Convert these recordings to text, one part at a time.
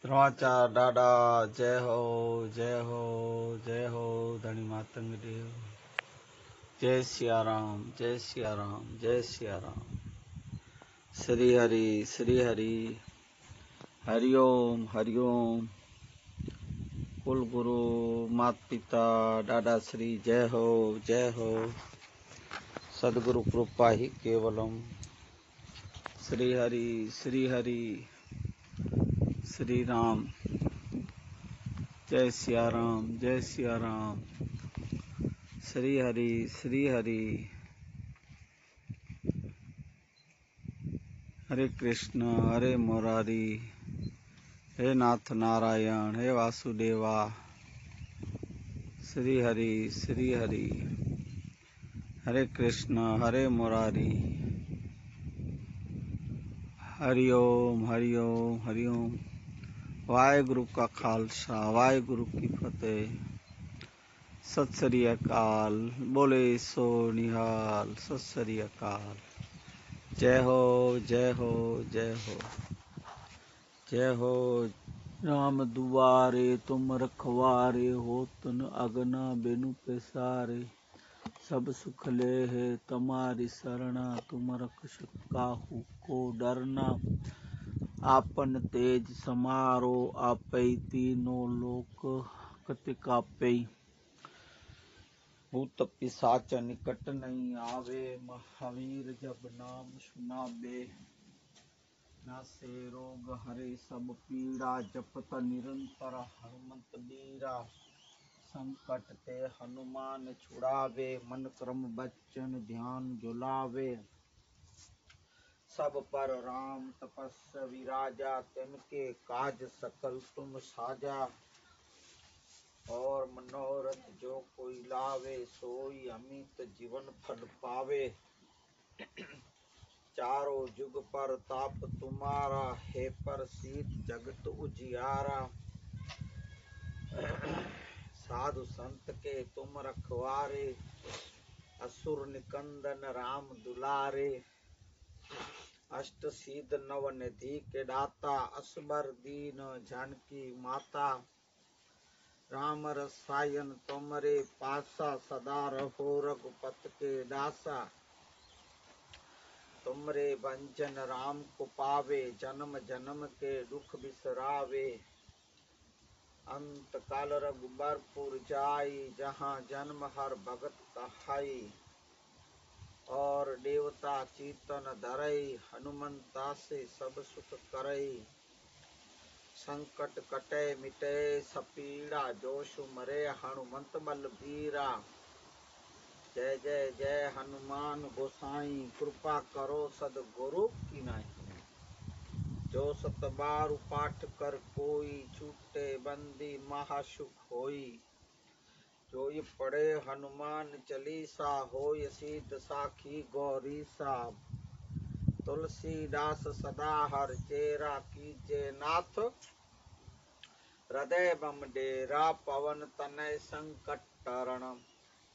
द्रोणाचार्य डाडा जय हो जय हो जय हो। धनी मातंग देव जय सिया राम जय सिया राम जय सिया राम। श्री हरि हरिओम हरिओम। कुल गुरु मात पिता डाडा श्री जय हो जय हो। सदगुरु कृपा ही केवलम। श्री हरि श्री राम जय सिया राम श्री हरि हरे कृष्ण हरे मुरारी हे नाथ नारायण हे वासुदेवा। श्री हरि हरे कृष्ण हरे मुरारी। हरिओम हरिओम हरिओम। वाहेगुरु का खालसा वाहेगुरु की फतेह। सत श्री अकाल बोले सो निहाल। सत श्री अकाल। जय हो जय हो जय हो जय हो। राम दुआरे तुम रखवारे होतन अगना बेनु पैसारे। सब सुख ले है तुम्हारी शरणा तुम रक्षक काहू को डरना। आपन तेज समारो आपै तीनों लोक कति कापै। भूत पिशाच निकट नहीं आवे महावीर जब नाम सुनाबे। नासे रोग हरे सब पीड़ा जपत निरंतर हनुमंत बीरा। संकट ते हनुमान छुड़ावे मन क्रम बच्चन ध्यान जुलावे। सब पर राम तपस्वी राजा तिनके काज सकल तुम साजा। और मनोरथ जो कोई लावे सोई अमित जीवन फल पावे। चारों जुग पर ताप तुम्हारा है पर शीत जगत उजियारा। साधु संत के तुम रखवारे असुर निकंदन राम दुलारे। अष्ट सिद्ध नव निधि के दाता असबर दीन जानकी माता। राम रसायन तुमरे पासा सदा रहो रघुपत के दासा। तुमरे भंजन राम को पावे जन्म जन्म के दुख बिसरावे। अंत काल रघुबरपुर जाई जहाँ जन्म हर भगत कहाई। और देवता चीतन धरई हनुमंता से सब सुख करई। संकट कटे मिटे सब पीड़ा जो सुमरे हनुमंत बलबीरा। जय जय जय हनुमान गोसाई कृपा करो सदगुरु की नाई। जो सत बार पाठ कर कोई छूटे बंदी महासुख होई। जो ये पढ़े हनुमान चालीसा होय सिद्ध साखी गौरी साब। तुलसीदास सदा हर चेरा कीजे नाथ। हृदय बम डेरा पवन तनय संकट टरण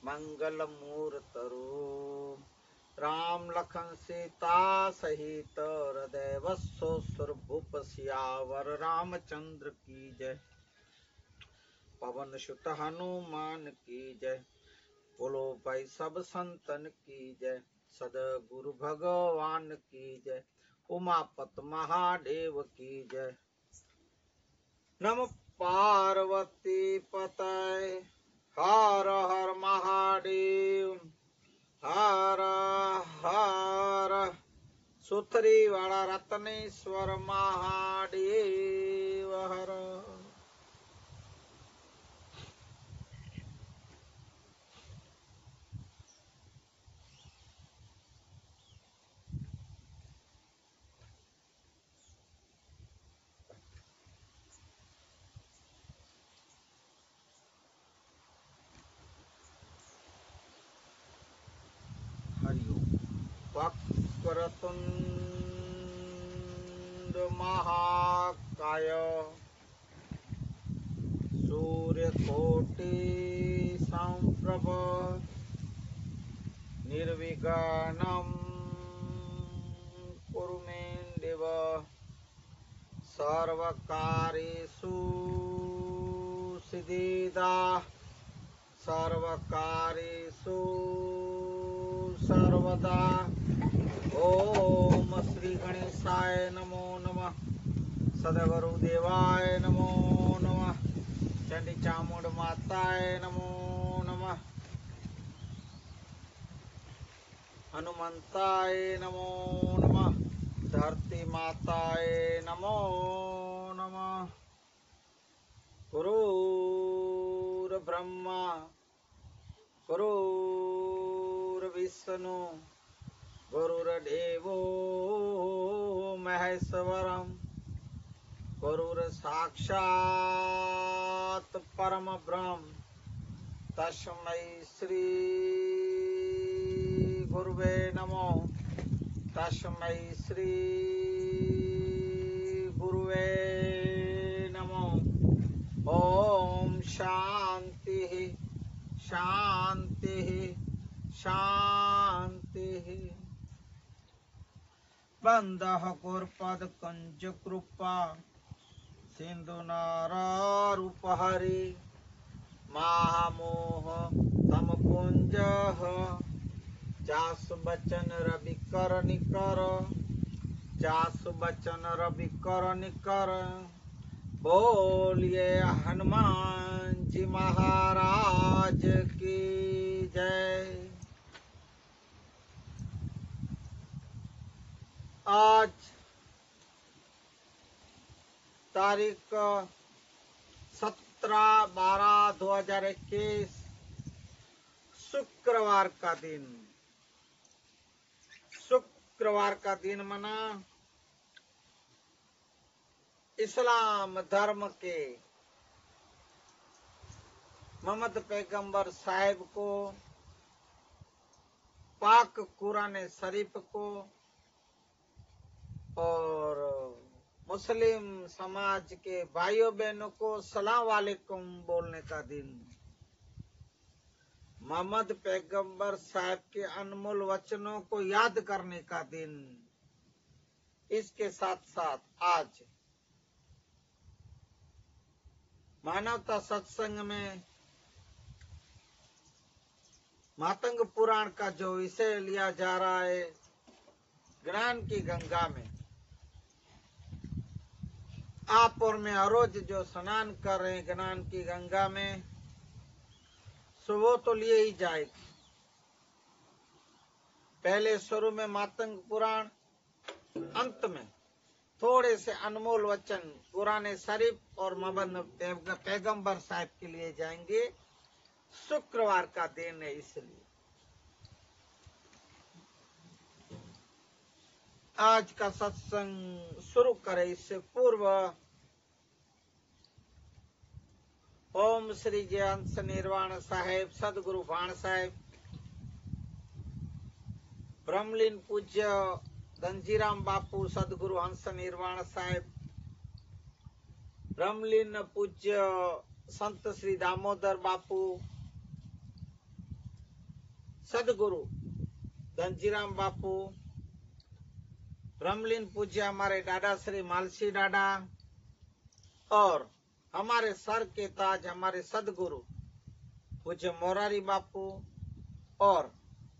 मंगल मूर्त रूप। राम लखन सीता सहित हृदय वसो सुर भूप सियावर रामचंद्र की जय। पवन सुत हनुमान की जय। बोलो भाई सब संतन की जय। सदगुरु भगवान की जय। उमापत महादेव की जय। नम पार्वती पतय हर हर महादेव। हर हर सुथरी वाला रत्नेश्वर महादेव हर। वक्रतुंड महाकाय सूर्यकोटि संप्रभ निर्विघ्नं कुरु मे देव। सर्वकारेषु सिद्धिदा सर्वकारेषु सर्वदा। ओम श्री गणेशाय नमो नमः। सद्गुरुदेवाय नमो नमः। चंडी चामुंड माताय नमो नमः। हनुमंताय नमो नमः। धरती माताय नमो नमः। गुरुर्ब्रह्मा गुरुर्विष्णु गुरुर्देवो महेश्वरम गुरुर्साक्षात् परम ब्रह्म तस्मै श्री गुरुवे नमो। तस्मै श्री गुरुवे नमो। ओम शांति शांति शांति। बंदः गुरुपद कंज कृपा सिंधु नारारूपहरि महामोह तम पुंज जासु बचन रवि कर निकर जासु बचन रवि कर निकर। बोलिए हनुमान जी महाराज की जय। आज तारीख 17/12/2021 शुक्रवार का दिन। शुक्रवार का दिन मना इस्लाम धर्म के मोहम्मद पैगंबर साहिब को, पाक कुरान शरीफ को और मुस्लिम समाज के भाइयों बहनों को सलाम वालेकुम बोलने का दिन। मोहम्मद पैगंबर साहिब के अनमोल वचनों को याद करने का दिन। इसके साथ साथ आज मानवता सत्संग में मातंग पुराण का जो विषय लिया जा रहा है, ज्ञान की गंगा में आप और मैं हर रोज जो स्नान कर रहे हैं ज्ञान की गंगा में, सो वो तो लिए ही जाएगी। पहले शुरू में मातंग पुराण, अंत में थोड़े से अनमोल वचन कुरान शरीफ और मोहम्मद पैगंबर साहब के लिए जाएंगे। शुक्रवार का दिन है इसलिए आज का सत्संग शुरू करें। इससे पूर्व ओम श्री जय हंस निर्वाण साहेब सदगुरु भाण साहेब, ब्रह्मलीन पूज्य धनजीराम बापू सदगुरु हंस निर्वाण साहेब, ब्रह्मलीन पूज्य संत श्री दामोदर बापू सदगुरु धनजीराम बापू, ब्रह्मलीन पूज्य हमारे दादा श्री मालसी दादा और हमारे सर के ताज हमारे सदगुरु पूज्य मोरारी बापू और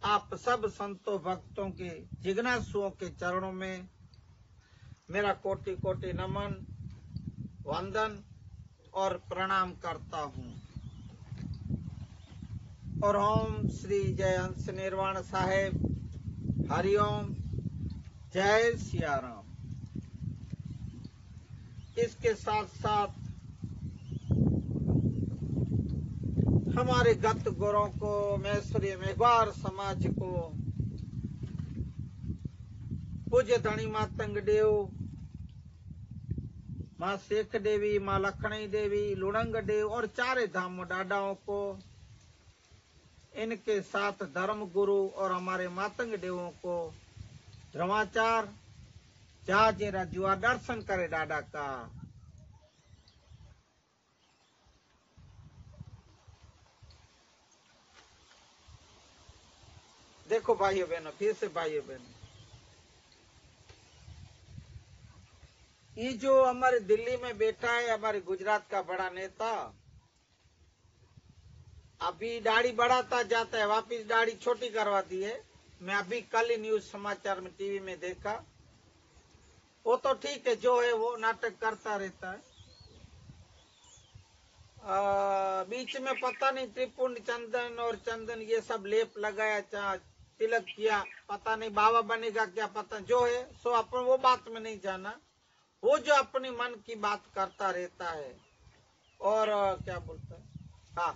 आप सब संतों भक्तों के जिज्ञासुओं के चरणों में मेरा कोटि कोटि नमन वंदन और प्रणाम करता हूँ। और ओम श्री जय हंस निर्वाण साहेब, हरिओम, जय सिया राम। इसके साथ साथ हमारे गत गुरों को, मैश्वर्य मेघवार समाज को, पूज्य धनी माँ तंग देव, माँ शेख देवी, माँ लखनी देवी, लुणंग देव और चारे धाम डाडाओं को, इनके साथ धर्म गुरु और हमारे मातंग देवों को धर्माचार जाजेरा जुआ दर्शन करे डाडा का। देखो भाइयों बहनों, फिर से भाइयों बहनों, ये जो हमारे दिल्ली में बैठा है हमारे गुजरात का बड़ा नेता, अभी दाढ़ी बढ़ाता जाता है, वापिस दाढ़ी छोटी करवा दी है। मैं अभी कल ही न्यूज समाचार में टीवी में देखा। वो तो ठीक है, जो है वो नाटक करता रहता है। बीच में पता नहीं त्रिपुंड चंदन और चंदन ये सब लेप लगाया, तिलक किया, पता नहीं बाबा बनेगा क्या, पता जो है सो अपन वो बात में नहीं जाना। वो जो अपनी मन की बात करता रहता है और क्या बोलता है, हाँ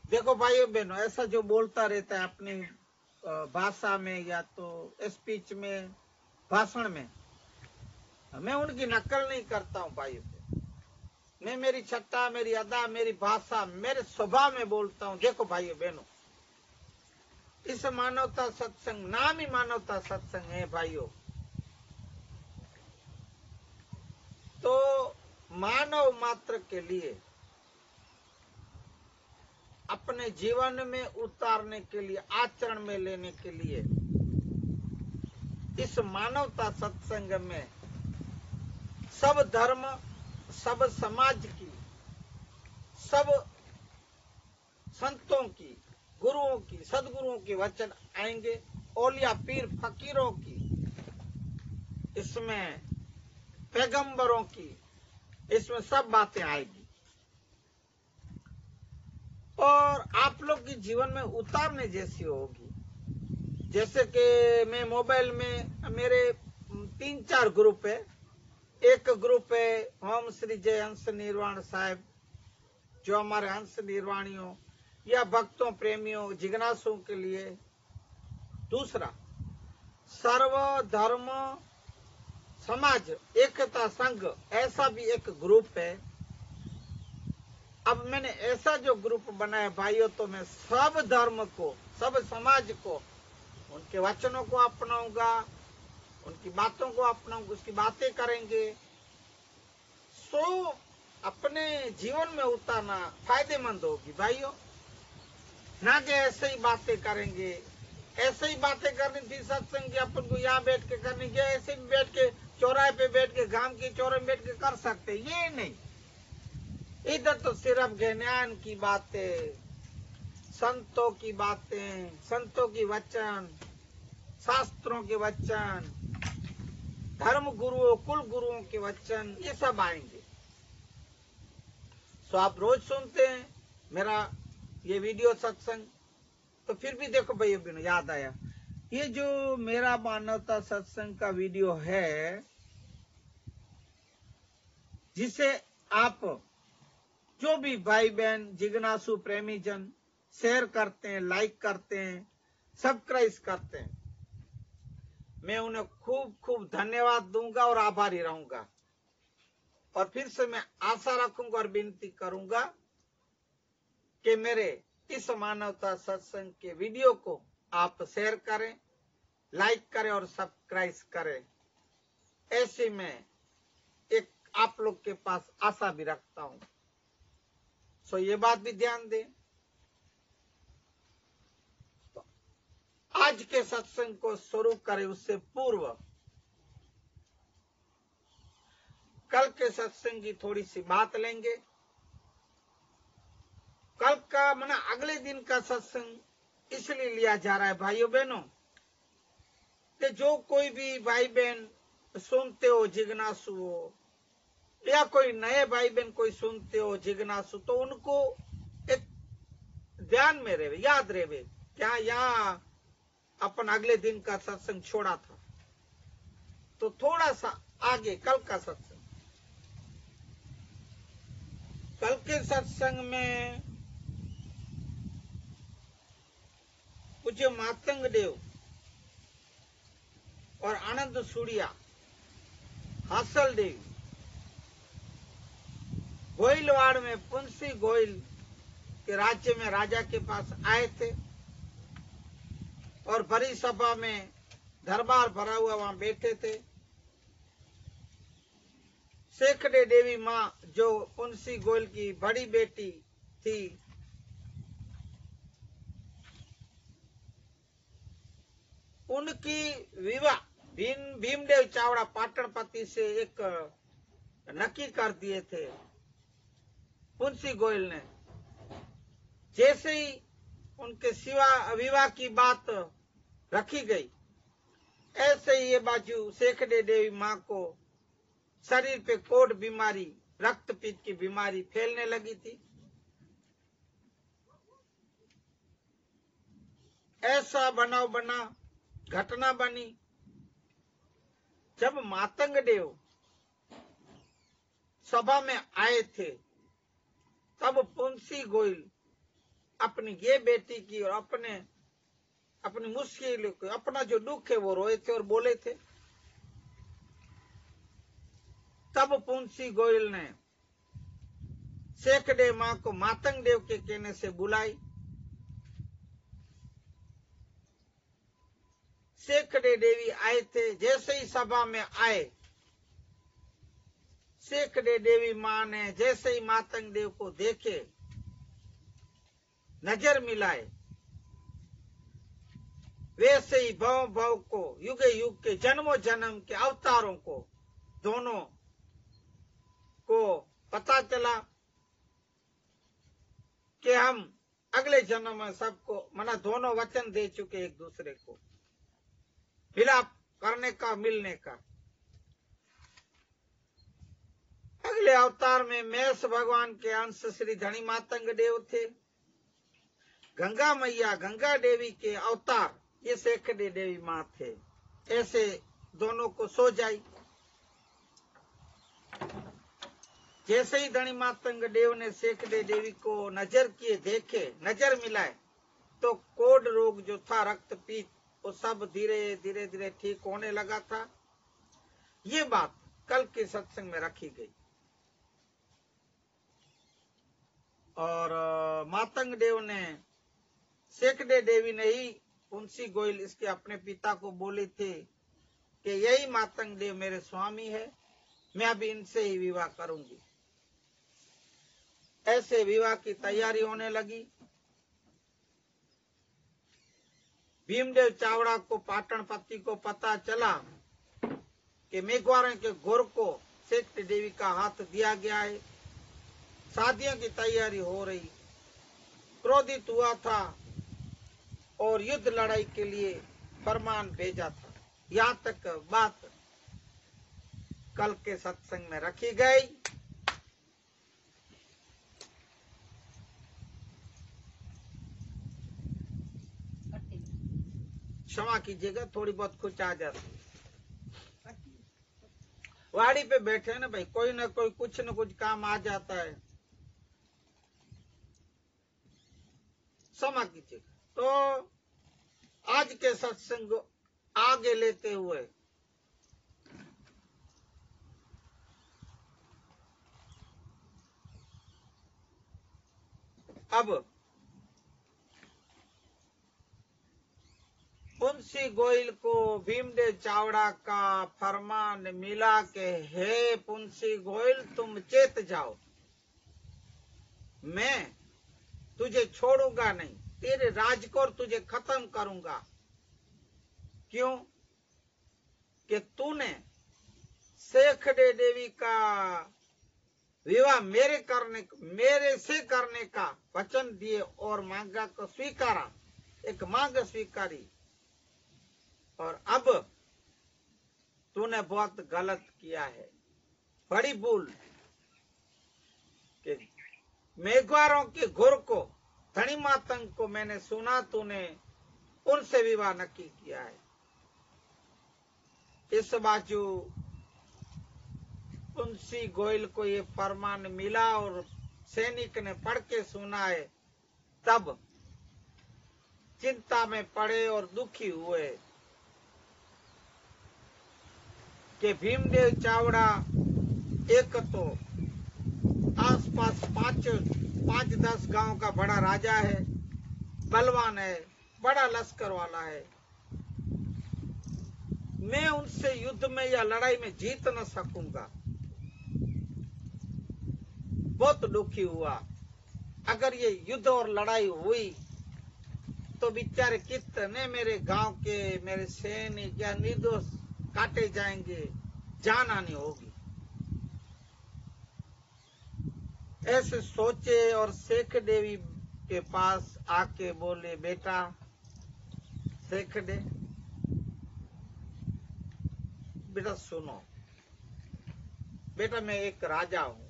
देखो भाइयों बहनों, ऐसा जो बोलता रहता है अपनी भाषा में या तो स्पीच में, भाषण में, मैं उनकी नकल नहीं करता हूँ भाइयों। मैं मेरी छट्टा, मेरी अदा, मेरी भाषा, मेरे स्वभाव में बोलता हूँ। देखो भाइयों बहनों, इस मानवता सत्संग, नाम ही मानवता सत्संग है भाइयों। तो मानव मात्र के लिए अपने जीवन में उतारने के लिए, आचरण में लेने के लिए, इस मानवता सत्संग में सब धर्म, सब समाज की, सब संतों की, गुरुओं की, सदगुरुओं के वचन आएंगे, औलिया पीर फकीरों की, इसमें पैगंबरों की, इसमें सब बातें आएगी और आप लोग की जीवन में उतारने जैसी होगी। जैसे कि मैं मोबाइल में, मेरे 3-4 ग्रुप है। एक ग्रुप है ओम श्री जय हंस निर्वाण साहब, जो हमारे हंस निर्वाणियों या भक्तों, प्रेमियों, जिज्ञासुओं के लिए। दूसरा सर्व धर्म समाज एकता संघ, ऐसा भी एक ग्रुप है। अब मैंने ऐसा जो ग्रुप बनाया भाइयों, तो मैं सब धर्म को, सब समाज को, उनके वचनों को अपनाऊंगा, उनकी बातों को अपनाऊंगा, उसकी बातें करेंगे। सो अपने जीवन में उतारना फायदेमंद होगी भाइयों, ना कि ऐसे ही बातें करेंगे। ऐसे ही बातें करनी थी सत्संग की, अपन को यहाँ बैठ के करनी, क्या ऐसे भी बैठ के चौराहे पे बैठ के, गांव के चौराहे में बैठ के कर सकते, ये नहीं। इधर तो सिर्फ ज्ञान की बातें, संतों की बातें, संतों की वचन, शास्त्रों के वचन, धर्म गुरुओं, कुल गुरुओं के वचन, ये सब आएंगे। तो आप रोज सुनते हैं मेरा ये वीडियो सत्संग, तो फिर भी देखो भाई बहनों, याद आया, ये जो मेरा मानवता सत्संग का वीडियो है, जिसे आप जो भी भाई बहन, जिज्ञासु, प्रेमी जन शेयर करते हैं, लाइक करते हैं, सब्सक्राइब करते हैं, मैं उन्हें खूब खूब धन्यवाद दूंगा और आभारी रहूंगा। और फिर से मैं आशा रखूंगा और विनती करूंगा कि मेरे इस मानवता सत्संग के वीडियो को आप शेयर करें, लाइक करें और सब्सक्राइब करें। ऐसे में एक आप लोग के पास आशा भी रखता हूं, सो ये बात भी ध्यान दें। तो आज के सत्संग को शुरू करें उससे पूर्व कल के सत्संग की थोड़ी सी बात लेंगे। कल का माना अगले दिन का सत्संग इसलिए लिया जा रहा है भाइयों बहनों, कि जो कोई भी भाई बहन सुनते हो, जिज्ञासु हो, या कोई नए भाई बहन कोई सुनते हो जिज्ञासु, तो उनको एक ध्यान में रहे, याद रहे, क्या यहाँ अपन अगले दिन का सत्संग छोड़ा था। तो थोड़ा सा आगे कल का सत्संग, कल के सत्संग में पूज्य मातंग देव और आनंद सूड़िया, हासल देवी, गोइलवाड़ में पुंसी गोइल के राज्य में राजा के पास आए थे और बड़ी सभा में दरबार भरा हुआ वहां बैठे थे। शेखड़े देवी माँ, जो पुंसी गोइल की बड़ी बेटी थी, उनकी विवाह भीमदेव चावड़ा पाटणपति से एक नक्की कर दिए थे पुंसी गोयल ने। जैसे ही उनके सिवा विवाह की बात रखी गई, ऐसे ही ये बाजू सेखड़े देवी माँ को शरीर पे कोढ़ बीमारी, रक्तपित्त की बीमारी फैलने लगी थी। ऐसा बनाव बना, घटना बनी जब मातंग देव सभा में आए थे, तब पुंसी गोयल अपनी ये बेटी की और अपनी मुश्किल को, अपना जो दुख है वो रोए थे और बोले थे। तब पुंसी गोयल ने सेखड़े माँ को मातंग देव के कहने से बुलाई। सेखड़े देवी आए थे। जैसे ही सभा में आए, सेखड़े देवी माँ ने जैसे ही मातंग देव को देखे, नजर मिलाए, वैसे ही भव भव को, युगे युग के, जन्मों जन्म के अवतारों को, दोनों को पता चला कि हम अगले जन्म में सबको, मना दोनों वचन दे चुके एक दूसरे को, मिलाप करने का, मिलने का। अगले अवतार में महेश भगवान के अंश श्री धनी मातंग देव थे। गंगा मैया, गंगा देवी के अवतार ये सेखड़े देवी माँ थे। ऐसे दोनों को सो जाई। जैसे ही धनी मातंग देव ने सेखड़े देवी को नजर किए, देखे, नजर मिलाए, तो कोढ़ रोग जो था, रक्तपित्त, वो सब धीरे धीरे धीरे ठीक होने लगा था। ये बात कल के सत्संग में रखी गई। और मातंग देव ने, सेखड़े देवी ने ही पुंसी गोयल इसके अपने पिता को बोले थे कि यही मातंग देव मेरे स्वामी है, मैं अभी इनसे ही विवाह करूंगी। ऐसे विवाह की तैयारी होने लगी। भीमदेव चावड़ा को, पाटनपति को पता चला कि मेघवारण के घोर को सेखड़े देवी का हाथ दिया गया है, शादियों की तैयारी हो रही। क्रोधित हुआ था और युद्ध लड़ाई के लिए फरमान भेजा था। यहाँ तक बात कल के सत्संग में रखी गई। क्षमा कीजिएगा, थोड़ी बहुत कुछ आ जाती। वाड़ी पे बैठे हैं ना भाई, कोई ना कोई कुछ न कुछ काम आ जाता है, क्षमा कीजिएगा। तो आज के सत्संग आगे लेते हुए अब पुंसी गोयल को भीमदेव चावड़ा का फरमान मिला के, हे पुंसी गोयल तुम चेत जाओ, मैं तुझे छोड़ूंगा नहीं, तेरे राज को तुझे खत्म करूंगा। क्यों? कि तूने सेखड़े देवी का विवाह मेरे से करने का वचन दिए और मांगा को स्वीकारा, एक मांग स्वीकारी, और अब तूने बहुत गलत किया है, बड़ी भूल। कि मेघवारों के घुर को, धनी मातंग को मैंने सुना तूने उनसे विवाह नक्की किया है। इस बाजू पुंसी गोयल को ये फरमान मिला और सैनिक ने पढ़ के सुना है, तब चिंता में पड़े और दुखी हुए कि भीमदेव चावड़ा एक तो आसपास 5-10 गांव का बड़ा राजा है, बलवान है, बड़ा लश्कर वाला है, मैं उनसे युद्ध में या लड़ाई में जीत न सकूंगा। बहुत दुखी हुआ। अगर ये युद्ध और लड़ाई हुई तो बेचारे कितने मेरे गांव के, मेरे सैनिक या निर्दोष काटे जाएंगे, जान हानि होगी। ऐसे सोचे और शेख देवी के पास आके बोले, बेटा शेख दे, बेटा सुनो, बेटा मैं एक राजा हूं,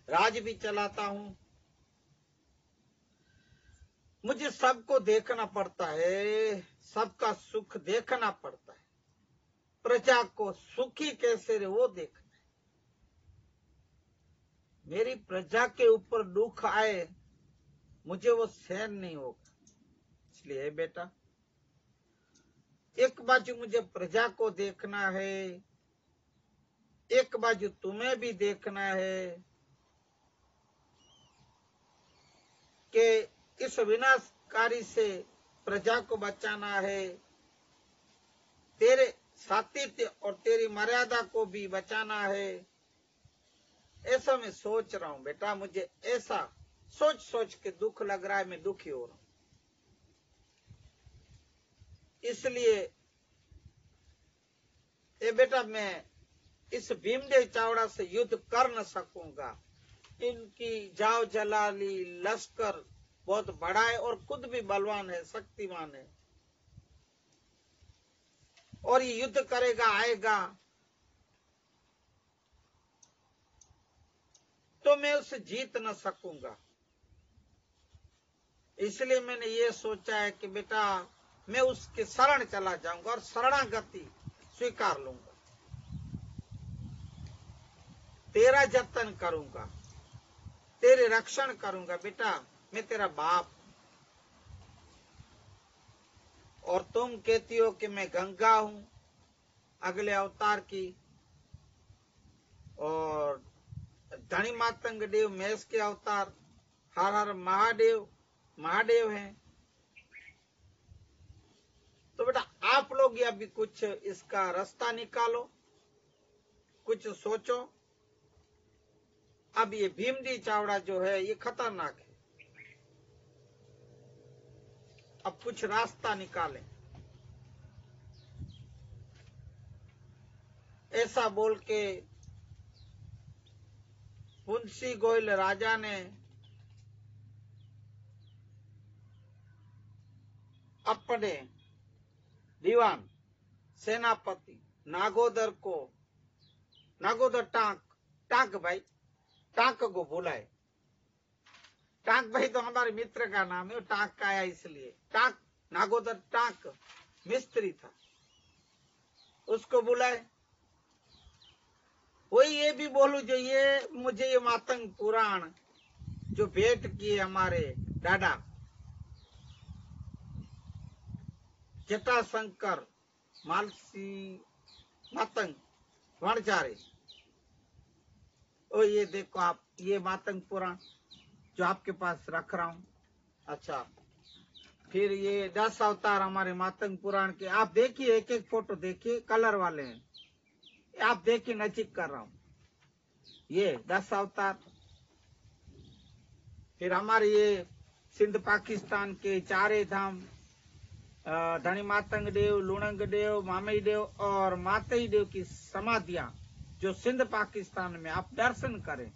राज भी चलाता हूं, मुझे सबको देखना पड़ता है, सबका सुख देखना पड़ता है, प्रजा को सुखी कैसे रहे वो देखना है। मेरी प्रजा के ऊपर दुख आए मुझे वो सहन नहीं होगा। इसलिए बेटा एक बाजू मुझे प्रजा को देखना है, एक बाजू तुम्हें भी देखना है कि इस विनाशकारी से प्रजा को बचाना है, तेरे सातित्य और तेरी मर्यादा को भी बचाना है। ऐसा मैं सोच रहा हूं बेटा, मुझे ऐसा सोच सोच के दुख लग रहा है, मैं दुखी हो रहा हूं। इसलिए ए बेटा मैं इस भीमदेव चावड़ा से युद्ध कर न सकूंगा। इनकी जाव जलाली लश्कर बहुत बड़ा है और खुद भी बलवान है, शक्तिमान है, और ये युद्ध करेगा आएगा तो मैं उसे जीत न सकूंगा। इसलिए मैंने ये सोचा है कि बेटा मैं उसके शरण चला जाऊंगा और शरणागति स्वीकार लूंगा, तेरा जतन करूंगा, तेरे रक्षण करूंगा। बेटा मैं तेरा बाप, और तुम कहती हो कि मैं गंगा हूं अगले अवतार की, और धनी मातंग देव मेष के अवतार, हर हर महादेव महादेव हैं। तो बेटा आप लोग या भी कुछ इसका रास्ता निकालो, कुछ सोचो। अब ये भीमदेव चावड़ा जो है ये खतरनाक है, अब कुछ रास्ता निकालें। ऐसा बोल के पुंसी गोयल राजा ने अपने दीवान सेनापति नागोदर को, नागोदर टांक भाई, टांक को बुलाए। टांक भाई तो हमारे मित्र का नाम है, टांक का आया इसलिए। टांक नागोदर टांक मिस्त्री था, उसको बुलाए। वही ये भी बोलू जो ये मुझे ये मातंग पुराण जो भेंट किए हमारे दादा जटाशंकर मालसी मातंग वणचारे, ओ ये देखो आप, ये मातंग पुराण जो आपके पास रख रहा हूं। अच्छा, फिर ये 10 अवतार हमारे मातंग पुराण के, आप देखिए एक एक फोटो देखिए, कलर वाले हैं, आप देखिए, नजीक कर रहा हूं, ये 10 अवतार। फिर हमारे ये सिंध पाकिस्तान के चारे धाम, धनी मातंग देव, लुणंग देव, मामई देव और मातई देव की समाधियां जो सिंध पाकिस्तान में, आप दर्शन करें।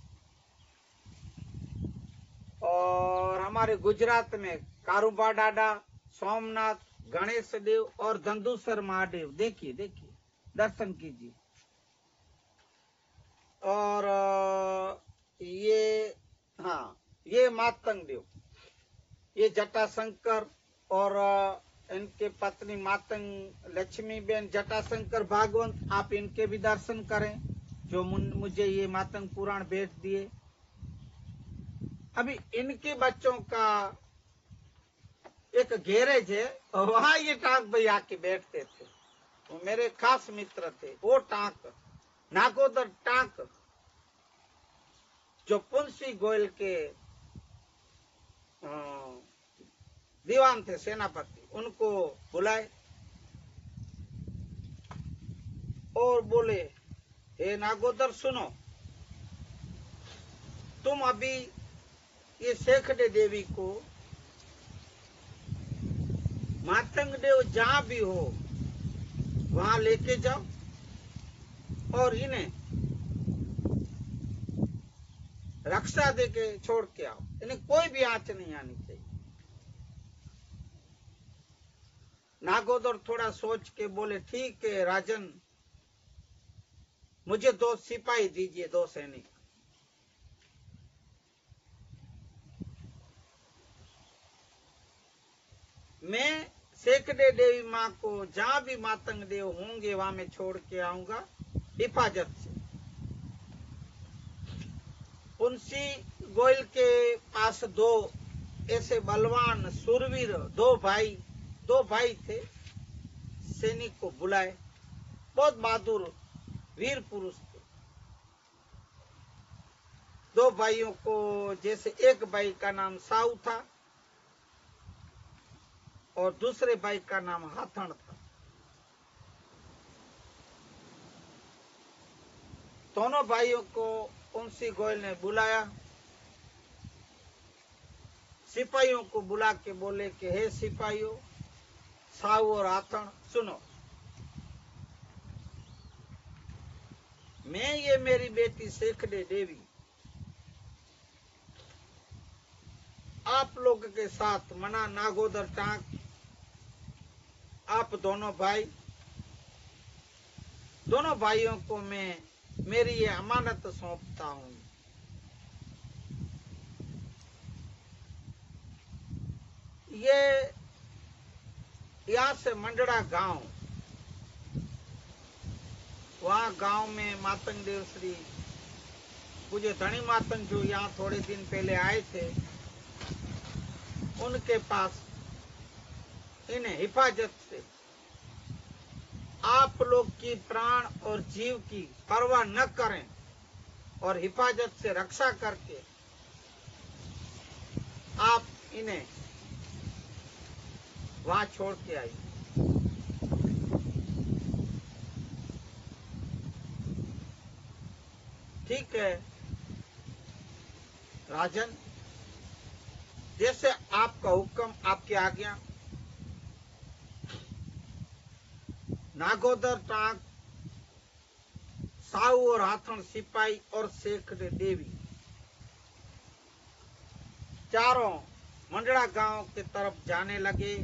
और हमारे गुजरात में कारूबा डाडा, सोमनाथ, गणेश देव और धंधुसर महादेव, देखिए देखिए, दर्शन कीजिए। और ये हाँ, ये मातंग देव, ये जटाशंकर और इनके पत्नी मातंग लक्ष्मी बेन जटाशंकर भागवंत, आप इनके भी दर्शन करें जो मुझे ये मातंग पुराण भेज दिए। अभी इनके बच्चों का एक गैरेज है, वहां ये टांक भाई आके बैठते थे, वो मेरे खास मित्र थे। वो टांक नागोदर टांक जो पुंसी गोयल के दीवान थे, सेनापति, उनको बुलाए और बोले, हे नागोदर सुनो, तुम अभी ये शेखडे देवी को मातंग देव जहां भी हो वहां लेके जाओ, और इन्हें रक्षा दे के छोड़ के आओ, इन्हें कोई भी आंच नहीं आनी चाहिए। नागोदर थोड़ा सोच के बोले, ठीक है राजन, मुझे 2 सिपाही दीजिए, 2 सैनिक। मैं सेकड़े देवी माँ को जहां भी मातंग देव होंगे वहां मैं छोड़ के आऊंगा हिफाजत से। पुंसी गोयल के पास 2 ऐसे बलवान सुरवीर 2 भाई थे, सैनिक को बुलाए, बहुत बहादुर वीर पुरुष थे। 2 भाइयों को, जैसे एक भाई का नाम साऊ था और दूसरे भाई का नाम हाथण था। दोनों भाइयों को पुंसी गोयल ने बुलाया, सिपाहियों को बुला के बोले कि हे सिपाहियों, साऊ और हाथण, सुनो, मैं ये मेरी बेटी सेखड़े देवी आप लोग के साथ मना नागोदर टांक, आप दोनों भाइयों को मैं मेरी ये अमानत सौंपता हूं। ये यहां से मंडड़ा गांव, वहां गांव में मातंग देव श्री पूज्य धनी मातंग जो यहाँ थोड़े दिन पहले आए थे, उनके पास इन्हें हिफाजत से आप लोग की प्राण और जीव की परवाह न करें और हिफाजत से रक्षा करके आप इन्हें वहां छोड़ के आई। ठीक है राजन, जैसे आपका हुक्म, आपकी आज्ञा। नागोदर टांक, साऊ और हाथण सिपाही और सेखड़े देवी चारों मंडड़ा गांव की तरफ जाने लगे।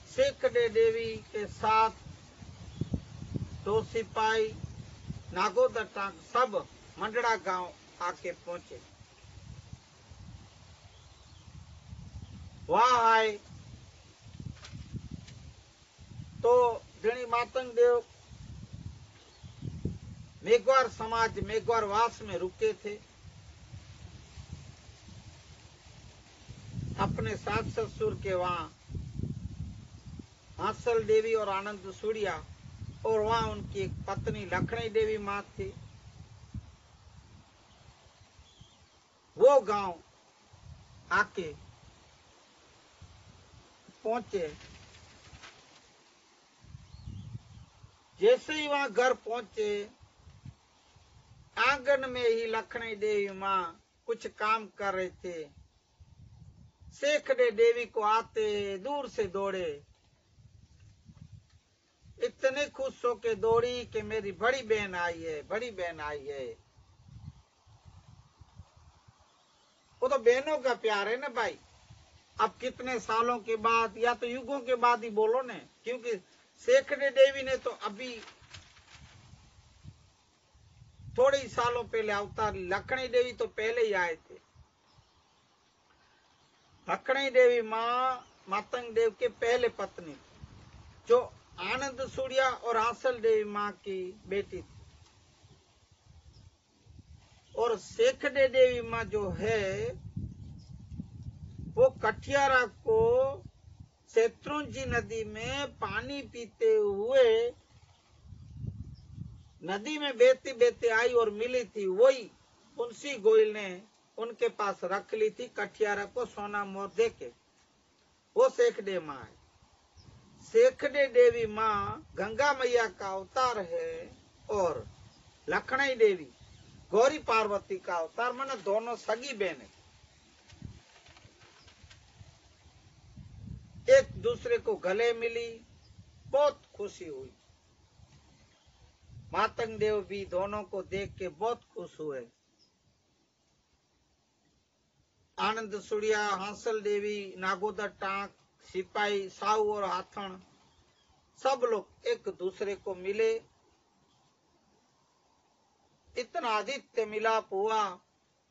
सेखड़े देवी के साथ 2 सिपाही, नागोदर टांक सब मंडड़ा गांव आके पहुंचे। वहां आए तो धनी मातंग देव मेघवार समाज मेघवार वास में रुके थे। अपने सास ससुर के वहां हांसल देवी और आनंद सूड़िया, और वहां उनकी एक पत्नी लखनी देवी मां थी। वो गांव आके पहुंचे। जैसे ही वहां घर पहुंचे, आंगन में ही लखनी देवी मां कुछ काम कर रहे थे। सेखड़े देवी को आते दूर से दौड़े, इतने खुश होके दौड़ी कि मेरी बड़ी बहन आई है, बड़ी बहन आई है। वो तो बहनों का प्यार है ना भाई। अब कितने सालों के बाद, या तो युगों के बाद ही बोलो ने, क्योंकि सेखड़े देवी ने तो अभी थोड़े ही सालों पहले अवतार, लखनी देवी तो पहले ही आए थे। लखनी देवी मां मातंग देव के पहले पत्नी, जो आनंद सूड़िया और आंसल देवी मां की बेटी थी। और सेखड़े देवी मां जो है वो कठियारा को शत्रुंजी नदी में पानी पीते हुए नदी में बहते बहते आई और मिली थी। वही पुंसी गोयल ने उनके पास रख ली थी, कठियारा को सोना मोर देके। वो सेखड़े मां है। सेखड़े देवी मां गंगा मैया का अवतार है और लखनी देवी गौरी पार्वती का अवतार, माने दोनों सगी बहनें एक दूसरे को गले मिली, बहुत खुशी हुई। मातंग देव भी दोनों को देख के बहुत खुश हुए। आनंद सुड़िया, हांसल देवी, नागोदर टांक, सिपाही, साहू और हाथन सब लोग एक दूसरे को मिले। इतना आदित्य मिलाप हुआ,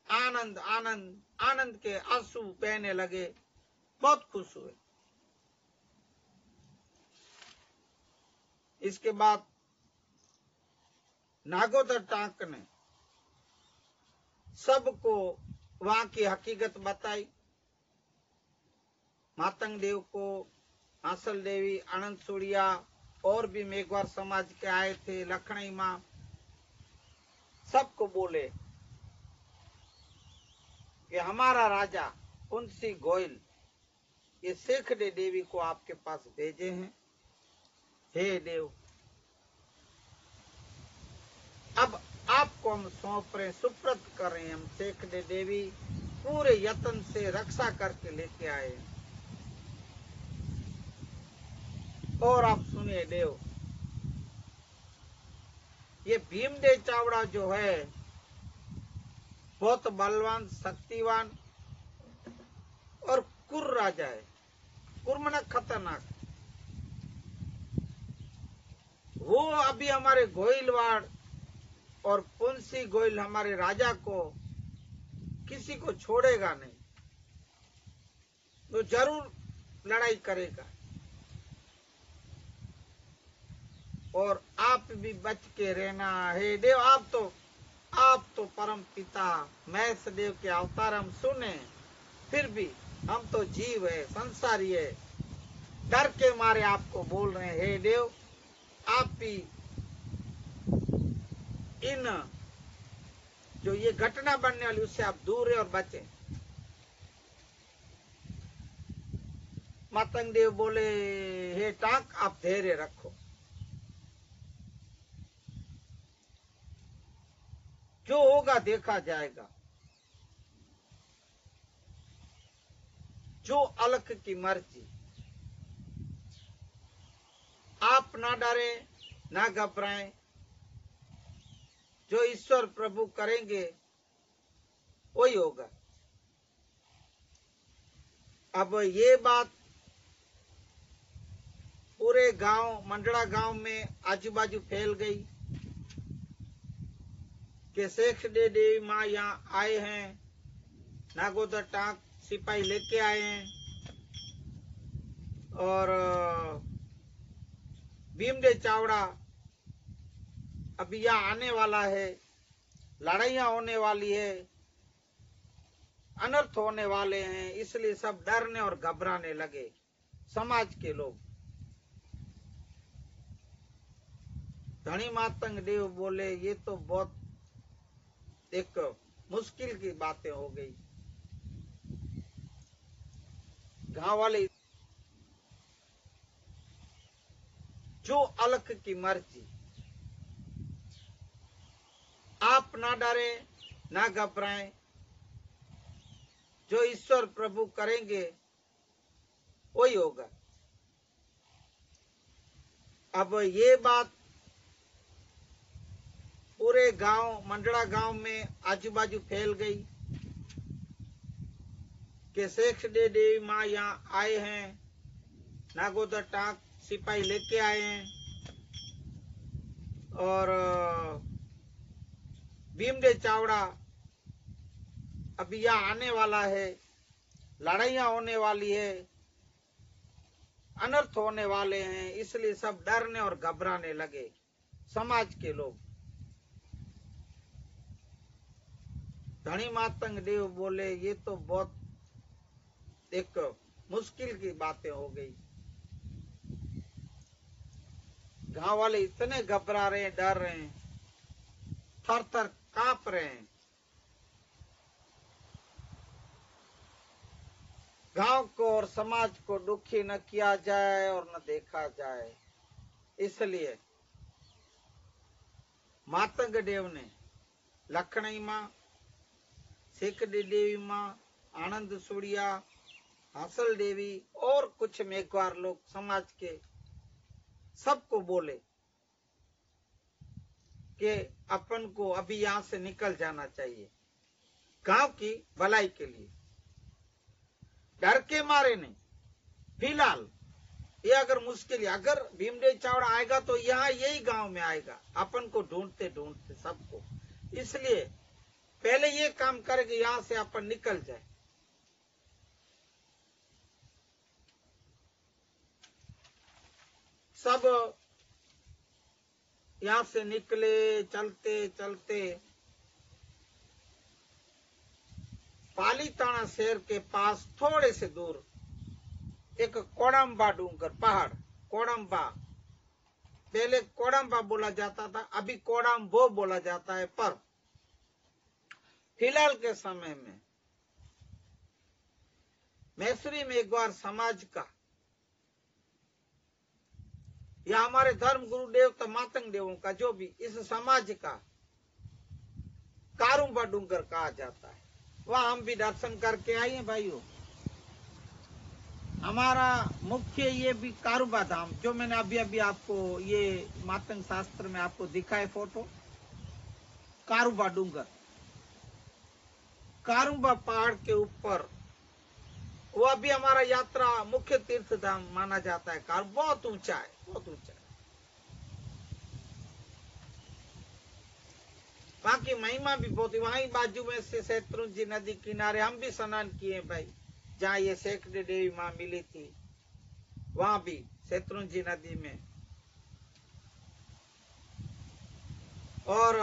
आनंद आनंद आनंद के आंसू बहने लगे, बहुत खुश हुए। इसके बाद नागोदर टांक ने सबको वहां की हकीकत बताई। मातंग देव को, हांसल देवी, आनंद सुड़िया और भी मेघवार समाज के आए थे, लखनई मां, सबको बोले कि हमारा राजा कुंसी गोयल ये शेखडे देवी को आपके पास भेजे हैं। हे देव, अब आपको हम सौंप रहे, सुप्रत कर रहे हैं। हम शेखडे देवी पूरे यत्न से रक्षा करके लेके आए। और आप सुनिए देव, ये भीमदेव चावड़ा जो है बहुत बलवान, शक्तिवान और कुर राजा है। कुरमना खतरनाक। वो अभी हमारे गोइलवाड़ और पुंसी गोइल हमारे राजा को किसी को छोड़ेगा नहीं, तो जरूर लड़ाई करेगा। और आप भी बच के रहना। हे देव, आप तो परम पिता महेश देव के अवतार हम सुने, फिर भी हम तो जीव है, संसारी है, डर के मारे आपको बोल रहे हैं। हे देव, आप भी इन जो ये घटना बनने वाली उससे आप दूर रहे और बचे। मातंग देव बोले, हे टांक, आप धैर्य रखो, जो होगा देखा जाएगा। जो अलख की मर्जी, आप ना डरे ना घबराएं, जो ईश्वर प्रभु करेंगे वही होगा। अब ये बात पूरे गांव, मंडड़ा गांव में आजू बाजू फैल गई कि शेखडे देवी माँ यहाँ आए हैं, नागोदर टांक सिपाही लेके आए हैं और भीमदेव चावड़ा अभी यहाँ आने वाला है, लड़ाइयां होने वाली है, अनर्थ होने वाले हैं। इसलिए सब डरने और घबराने लगे समाज के लोग। धनी मातंग देव बोले, ये तो बहुत एक मुश्किल की बातें हो गई। गांव वाले, जो अलख की मर्जी, आप ना डरे ना घबराएं, जो ईश्वर प्रभु करेंगे वही होगा। अब ये बात पूरे गांव, मंडड़ा गांव में आजू बाजू फैल गई कि शेखडे देवी माँ यहाँ आए हैं, नागोदर टांक सिपाही लेके आए हैं और भीमदेव चावड़ा अभी यहाँ आने वाला है, लड़ाइयां होने वाली है, अनर्थ होने वाले हैं। इसलिए सब डरने और घबराने लगे समाज के लोग। धनी मातंग देव बोले, ये तो बहुत एक मुश्किल की बातें हो गई। गांव वाले इतने घबरा रहे हैं, डर रहे हैं, थर थर कांप रहे हैं। गांव को और समाज को दुखी न किया जाए और न देखा जाए, इसलिए मातंग देव ने लखनई मां, शेखडे देवी मां, आनंद सुड़िया, हांसल देवी और कुछ मेघवार लोग समाज के सबको बोले कि अपन को अभी यहां से निकल जाना चाहिए, गांव की भलाई के लिए, डर के मारे नहीं। फिलहाल ये अगर मुश्किल है, अगर भीमदेव चावड़ा आएगा तो यहाँ यही गांव में आएगा, अपन को ढूंढते ढूंढते सबको। इसलिए पहले ये काम करे कि यहां से अपन निकल जाए। सब यहां से निकले, चलते चलते पालीताना शहर के पास थोड़े से दूर एक कोडम्बा डूंगर पहाड़, कोडम्बा, पहले कोडम्बा बोला जाता था, अभी कोडम्बो बोला जाता है, पर फिलहाल के समय में मैसूरी मेघवार समाज का या हमारे धर्म गुरु देवता मातंग देवों का जो भी इस समाज का कारुम्बा डूंगर कहा जाता है। वहां हम भी दर्शन करके आए हैं भाइयों। हमारा मुख्य ये भी कारुम्बा धाम, जो मैंने अभी अभी आपको ये मातंग शास्त्र में आपको दिखाए फोटो, कारुम्बा डूंगर, कारुम्बा पहाड़ के ऊपर, वो भी हमारा यात्रा मुख्य तीर्थ धाम माना जाता है। बहुत ऊंचा है, बहुत ऊंचा है। वहां की महिमा भी बहुत है। वहीं बाजू में से शत्रुंजय नदी किनारे हम भी स्नान किए भाई, जहाँ ये सेकड़े देवी माँ मिली थी, वहां भी शत्रुंजय नदी में। और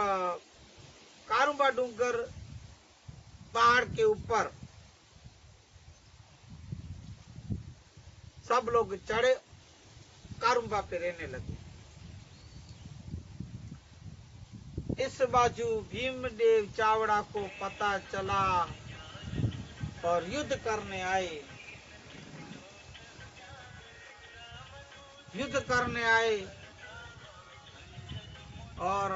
कारुम्बा डूंगर पहाड़ के ऊपर सब लोग चढ़े, कारुम्बा पे रहने लगे। इस बाजू भीमदेव चावड़ा को पता चला और युद्ध करने आए, युद्ध करने आए। और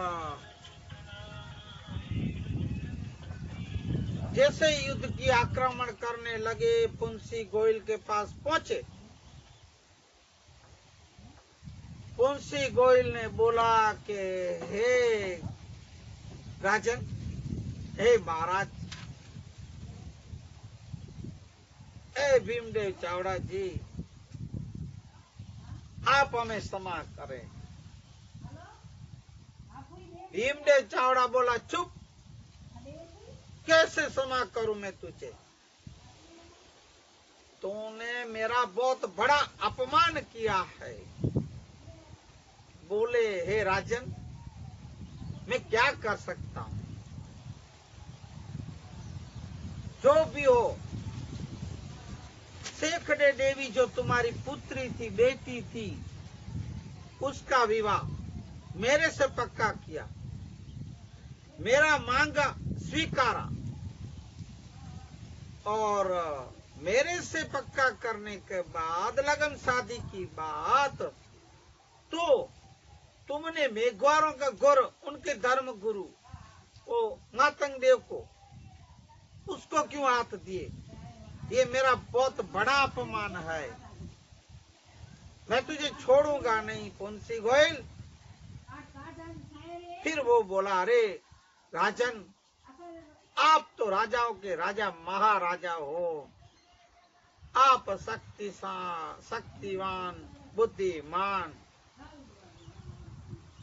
जैसे ही युद्ध की आक्रमण करने लगे, पुंसी गोयल के पास पहुंचे। पुंसी गोयल ने बोला कि हे राजन, हे महाराज, हे भीमदेव चावड़ा जी, आप हमें क्षमा करें। भीमदेव चावड़ा बोला, चुप, कैसे क्षमा करूं मैं तुझे? तूने मेरा बहुत बड़ा अपमान किया है। बोले, हे राजन, मैं क्या कर सकता हूं? जो भी हो, सेकड़े देवी जो तुम्हारी पुत्री थी, बेटी थी, उसका विवाह मेरे से पक्का किया, मेरा मांगा स्वीकारा, और मेरे से पक्का करने के बाद लगन शादी की बात, तो तुमने मेघवारों का गुरु, उनके धर्म गुरु वो मातंग देव को, उसको क्यों हाथ दिए? ये मेरा बहुत बड़ा अपमान है, मैं तुझे छोड़ूंगा नहीं पुंसी गोयल। फिर वो बोला, अरे राजन, आप तो राजाओं के राजा महाराजा हो, आप शक्तिवान, बुद्धिमान,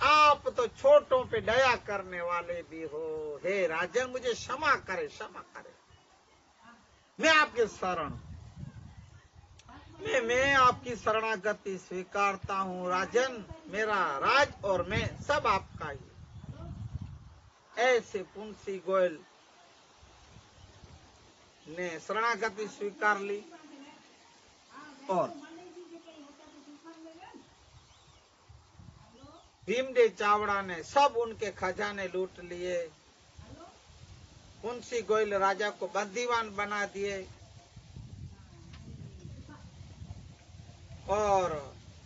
आप तो छोटों पे दया करने वाले भी हो। हे राजन, मुझे क्षमा करे, क्षमा करे, मैं आपके शरण, मैं आपकी शरणागति स्वीकारता हूँ राजन, मेरा राज और मैं सब आपका ही। ऐसे पुंसी गोयल ने शरणागति स्वीकार ली और भीमदेव चावड़ा ने सब उनके खजाने लूट लिए। पुंसी गोयल राजा को बंदीवान बना दिए और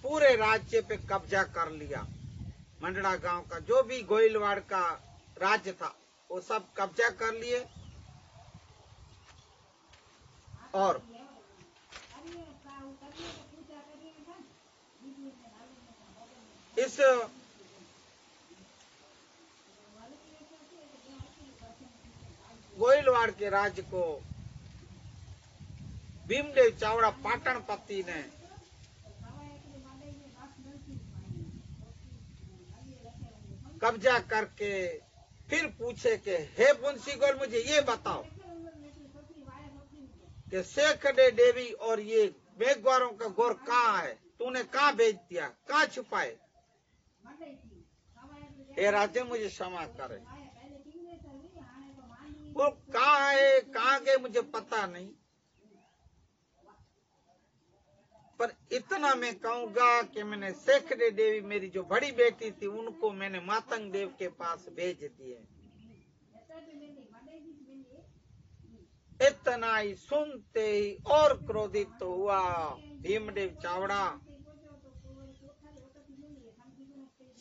पूरे राज्य पे कब्जा कर लिया। मंडड़ा गांव का जो भी गोयलवाड़ का राज्य था वो सब कब्जा कर लिए। और इस भीलवाड़ के राज्य को भीमदेव चावड़ा पाटनपति ने कब्जा करके फिर पूछे कि हे मुंशी गोल, मुझे ये बताओ कि शेखड़े देवी और ये मेघवारों का गोर कहाँ है? तूने कहाँ भेज दिया, कहाँ छुपाए? हे राजन, मुझे क्षमा करे, वो कहाँ है, कहाँ गए मुझे पता नहीं, पर इतना मैं कहूंगा कि मैंने शेखड़े देवी, मेरी जो बड़ी बेटी थी, उनको मैंने मातंग देव के पास भेज दिए। इतना ही सुनते ही और क्रोधित तो हुआ भीमदेव चावड़ा।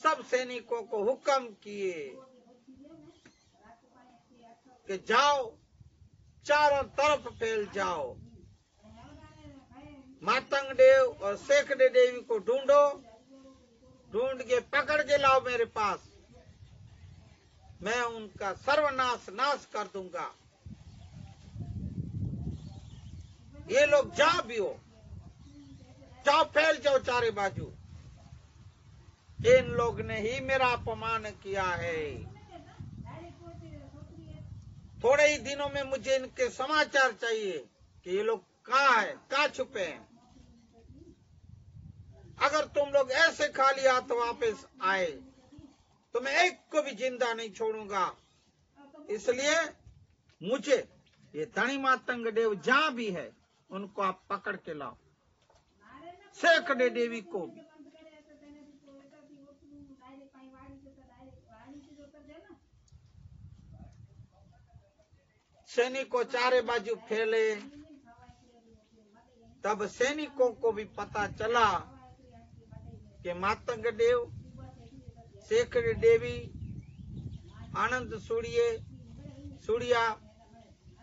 सब सैनिकों को हुक्म किए कि जाओ, चारों तरफ फैल जाओ, मातंग देव और शेखड़े देवी को ढूंढो, ढूंढ के पकड़ के लाओ मेरे पास, मैं उनका सर्वनाश नाश कर दूंगा। ये लोग जहां भी हो, जाओ, फैल जाओ चारे बाजू, इन लोग ने ही मेरा अपमान किया है। थोड़े ही दिनों में मुझे इनके समाचार चाहिए कि ये लोग कहाँ है, कहाँ छुपे हैं। अगर तुम लोग ऐसे खाली हाथ वापस आए तो मैं एक को भी जिंदा नहीं छोड़ूंगा। इसलिए मुझे ये धनी मातंग देव जहां भी है, उनको आप पकड़ के लाओ, शेखड़े देवी को भी। सैनिकों चारे बाजू फैले। तब सैनिकों को भी पता चला कि मातंग देव, शेखड़े देवी, आनंद सूड़िया,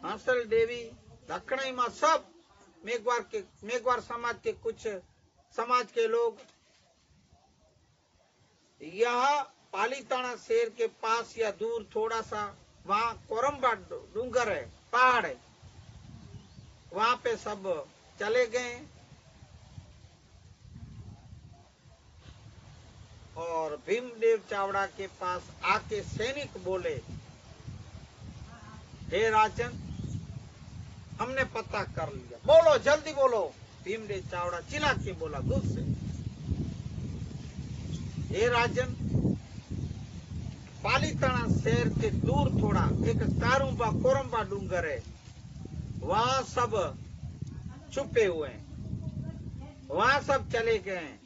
हंसल देवी, दक्षिणी माँ, सब मेघवार समाज के कुछ समाज के लोग यहाँ पालीताना शहर के पास या दूर थोड़ा सा, वहाँ कोरम्बा डूंगर है, पहाड़ है, वहाँ पे सब चले गए। और भीमदेव चावड़ा के पास आके सैनिक बोले, हे राजन, हमने पता कर लिया, बोलो जल्दी बोलो। भीमदेव चावड़ा चिल्ला के बोला गुस्से, हे राजन, पालीताना शहर के दूर थोड़ा एक कारुंबा कोरम्बा डूंगर है, वहां सब छुपे हुए हैं, वहां सब चले गए हैं,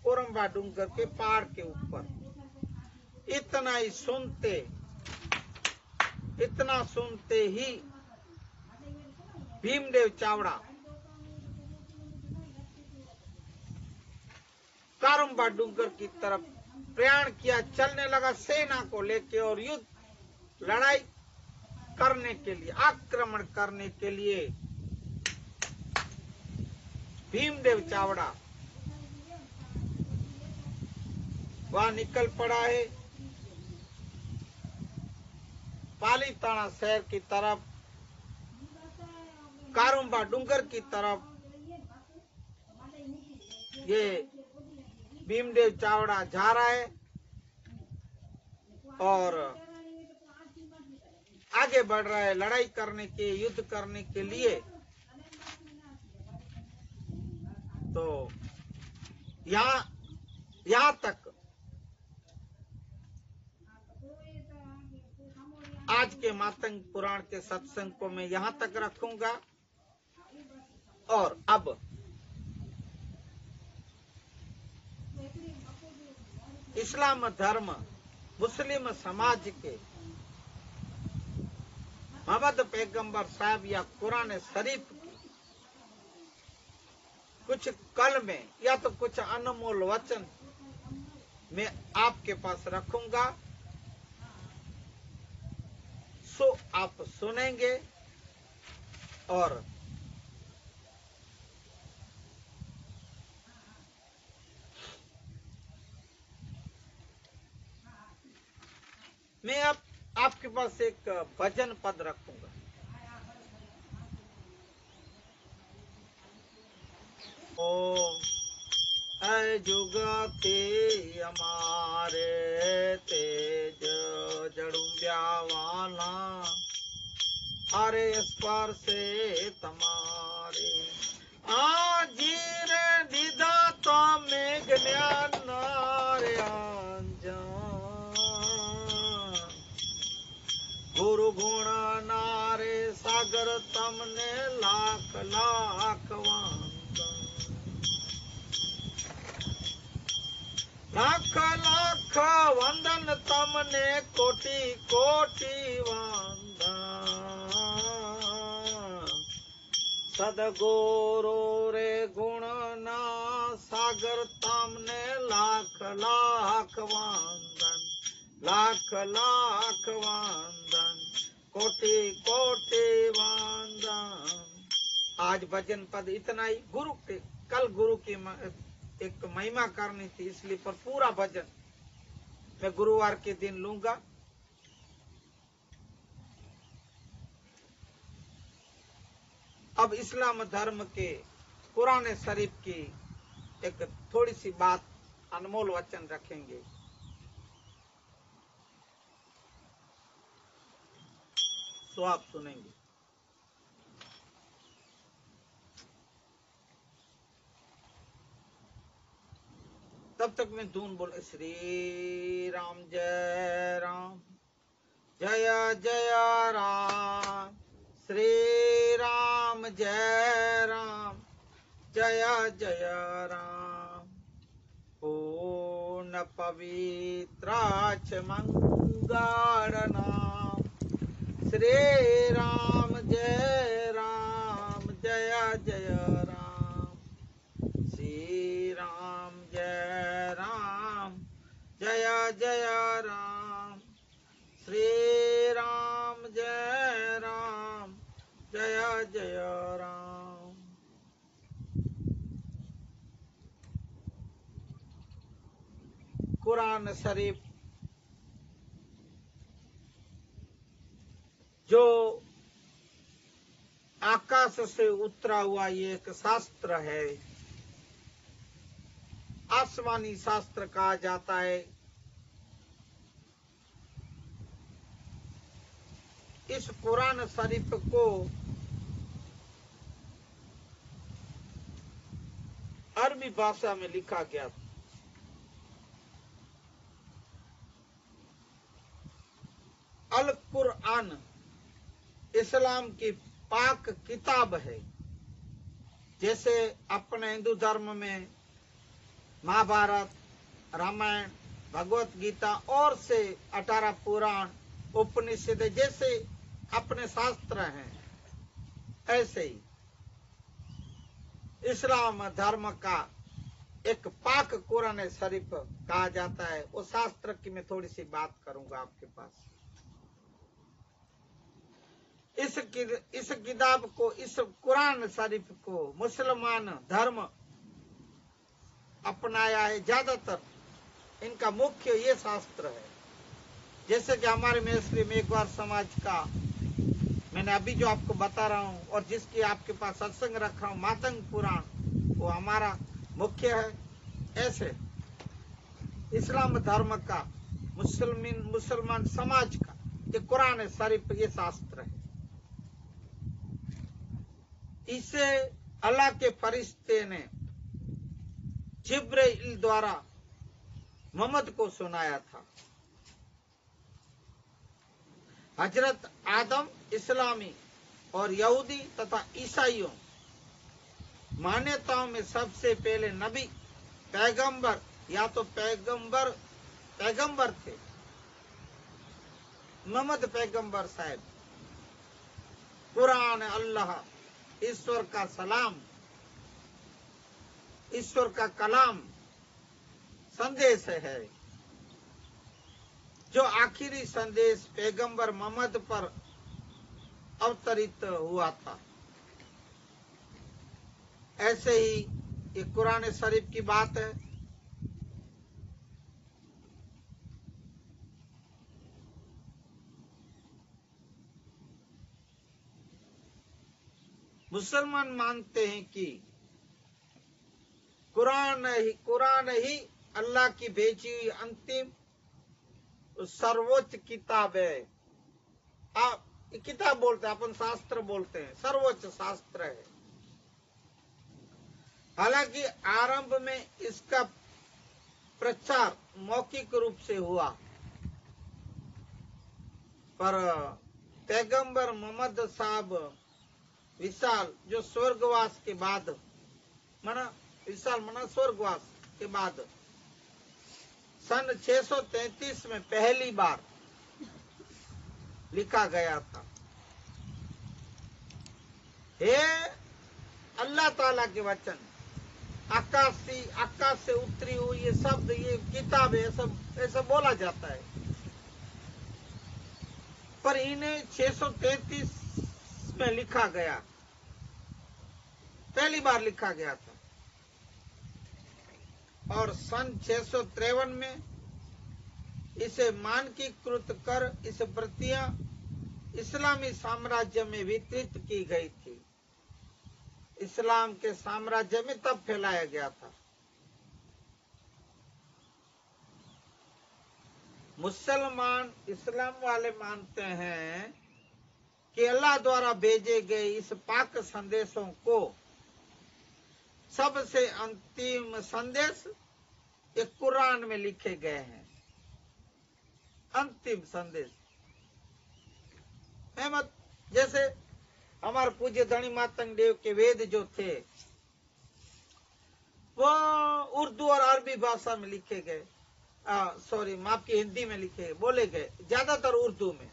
कोरम्बा डूंगर के पहाड़ के ऊपर। इतना सुनते ही भीमदेव चावड़ा कारुंबा डूंगर की तरफ प्रयाण किया, चलने लगा सेना को लेके और युद्ध लड़ाई करने के लिए, आक्रमण करने के लिए भीमदेव चावड़ा वहां निकल पड़ा है। पालीताना शहर की तरफ, कारुंबा डूंगर की तरफ ये भीमदेव चावड़ा जा रहा है और आगे बढ़ रहा है लड़ाई करने के, युद्ध करने के लिए। तो यहाँ तक आज के मातंग पुराण के सत्संग को मैं यहाँ तक रखूंगा। और अब इस्लाम धर्म, मुस्लिम समाज के मोहम्मद पैगंबर साहब या कुरान शरीफ की कुछ कल में या तो कुछ अनमोल वचन मैं आपके पास रखूंगा, सो आप सुनेंगे और मैं आपके पास एक भजन पद रखूंगा। जाए जुग थे हमारे तेज जड़ू ब्यावाला अरे स्पर से तमारे आजीर निधा तो में ज्ञान गुरु गुण नारे सागर तमने लाख लाख लाख लाख वंदन तमने कोटि कोटि वंदन सदगुरु रे गुण ना सागर तमने लाख लाख वंदन लाख लाख वंदन कोटि कोटि वंदन। आज भजन पद इतना ही। गुरु के कल गुरु की एक महिमा करनी थी, इसलिए पर पूरा भजन मैं गुरुवार के दिन लूंगा। अब इस्लाम धर्म के कुरान शरीफ की एक थोड़ी सी बात, अनमोल वचन रखेंगे। तो आप सुनेंगे। तब तक मैं धून बोल श्री राम जय राम जय जय राम श्री राम जय राम जय जय राम पूर्ण पवित्राच मंगल नाम श्री राम जय राम जय जय राम श्री राम जय राम जय जय राम श्री राम जय राम जय जय राम। कुरान शरीफ जो आकाश से उतरा हुआ ये एक शास्त्र है, आसमानी शास्त्र कहा जाता है। इस कुरान शरीफ को अरबी भाषा में लिखा गया था। अल कुरान इस्लाम की पाक किताब है। जैसे अपने हिंदू धर्म में महाभारत, रामायण, भगवत गीता और से 18 पुराण, उपनिषद जैसे अपने शास्त्र हैं, ऐसे ही इस्लाम धर्म का एक पाक कुरान शरीफ कहा जाता है। वो शास्त्र की मैं थोड़ी सी बात करूंगा आपके पास। इस किताब को, इस कुरान शरीफ को मुसलमान धर्म अपनाया है। ज्यादातर इनका मुख्य ये शास्त्र है। जैसे कि हमारे मेस्त्री मेघवार समाज का मैंने अभी जो आपको बता रहा हूं, और जिसकी आपके पास सत्संग रख रहा हूं, मातंग पुराण, वो हमारा मुख्य है। ऐसे इस्लाम धर्म का, मुसलमान समाज का ये कुरान शरीफ ये शास्त्र है। इसे अल्लाह के फरिश्ते ने जिब्राइल द्वारा मोहम्मद को सुनाया था। हजरत आदम इस्लामी और यहूदी तथा ईसाइयों मान्यताओं में सबसे पहले नबी, पैगंबर या तो पैगंबर थे। मोहम्मद पैगंबर साहब, कुरान अल्लाह, ईश्वर का सलाम, ईश्वर का कलाम, संदेश है, जो आखिरी संदेश पैगंबर मोहम्मद पर अवतरित हुआ था। ऐसे ही ये कुरान शरीफ की बात है। मुसलमान मानते हैं कि कुरान ही अल्लाह की भेजी हुई अंतिम सर्वोच्च किताब है। आप किताब बोलते हैं, अपन शास्त्र बोलते हैं, सर्वोच्च शास्त्र है। हालांकि आरंभ में इसका प्रचार मौखिक रूप से हुआ, पर पैगंबर मोहम्मद साहब विशाल जो स्वर्गवास के बाद विशाल स्वर्गवास के बाद सन 633 में पहली बार लिखा गया था। हे अल्लाह ताला के वचन, आकाश से उतरी हुई ये शब्द, ये किताब है, ऐसा बोला जाता है, पर इन्हें 633 में लिखा गया, पहली बार लिखा गया था। और सन 653 में इसे मानकीकृत कर इस प्रतियां इस्लामी साम्राज्य में वितरित की गई थी। इस्लाम के साम्राज्य में तब फैलाया गया था। मुसलमान इस्लाम वाले मानते हैं कि अल्लाह द्वारा भेजे गए इस पाक संदेशों को सबसे अंतिम संदेश ये कुरान में लिखे गए हैं। अंतिम संदेश अहमद, जैसे हमारे पूज्य धनी मातंग देव के वेद जो थे वो उर्दू और अरबी भाषा में लिखे गए, सॉरी माफ की हिंदी में लिखे बोले गए, ज्यादातर उर्दू में।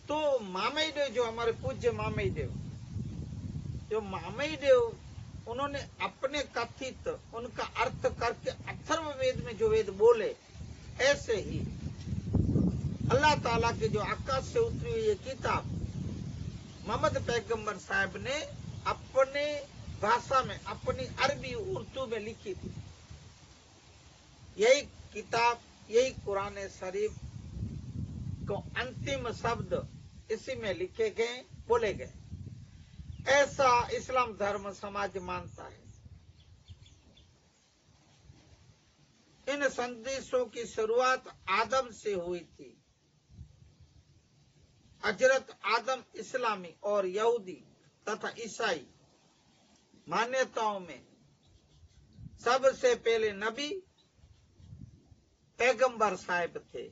तो मामई देव जो हमारे पूज्य मामई देव उन्होंने अपने कथित उनका अर्थ करके अथर्ववेद में जो वेद बोले, ऐसे ही अल्लाह ताला के जो आकाश से उतरी हुई ये किताब मोहम्मद पैगंबर साहब ने अपने भाषा में, अपनी अरबी उर्दू में लिखी थी। यही किताब, यही कुरान शरीफ को अंतिम शब्द इसी में लिखे गए, बोले गए, ऐसा इस्लाम धर्म समाज मानता है। इन संदेशों की शुरुआत आदम से हुई थी। हजरत आदम इस्लामी और यहूदी तथा ईसाई मान्यताओं में सबसे पहले नबी पैगंबर साहब थे।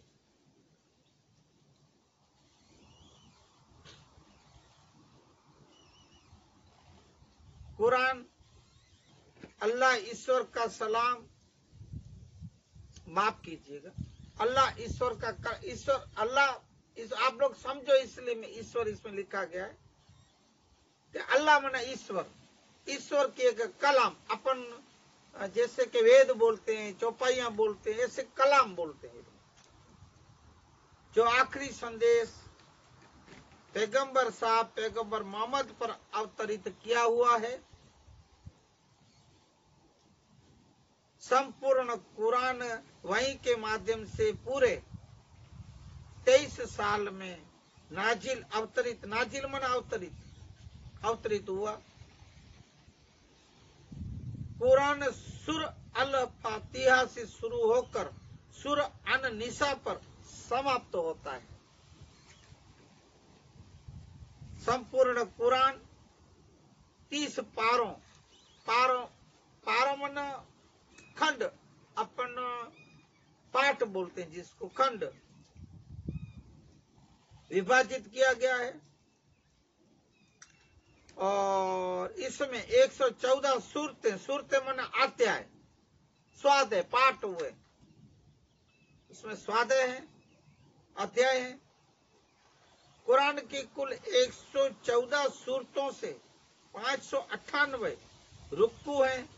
कुरान अल्लाह ईश्वर का सलाम, माफ कीजिएगा, अल्लाह ईश्वर का ईश्वर अल्लाह आप लोग समझो, इसलिए में ईश्वर इसमें लिखा गया है कि अल्लाह माना ईश्वर, ईश्वर की एक कलाम, अपन जैसे कि वेद बोलते हैं, चौपाइयां बोलते हैं, ऐसे कलाम बोलते हैं, जो आखिरी संदेश पैगंबर साहब पैगंबर मोहम्मद पर अवतरित किया हुआ है। संपूर्ण कुरान वही के माध्यम से पूरे 23 साल में अवतरित हुआ। कुरान सुर अल फातिहा से शुरू होकर सुर अन निसा पर समाप्त होता है। संपूर्ण कुरान 30 पारों मन खंड, अपन पाठ बोलते हैं जिसको, खंड विभाजित किया गया है। और इसमें 114 सूरतें मन अध्याय, स्वाध्याय, पाठ हुए, इसमें स्वाध्याय है, अध्याय है। कुरान की कुल 114 सूरतों से 598 रुकू हैं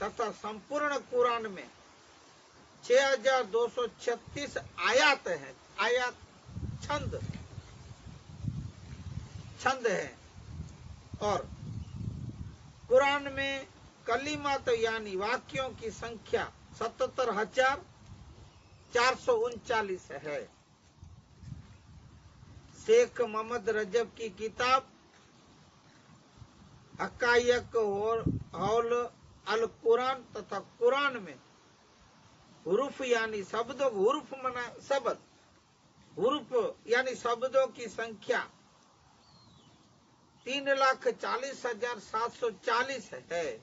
तथा संपूर्ण कुरान में 6236 आयात हैं, आयात छंद है। और कुरान में कलिमात यानी वाक्यों की संख्या 77,439 है। शेख मोहम्मद रजब की किताब हकायक हौल अल कुरान तथा कुरान में हुरूफ यानी शब्दों, हुरूफ मना शब्द, हुरूफ यानी शब्दों की संख्या 3,40,740 है।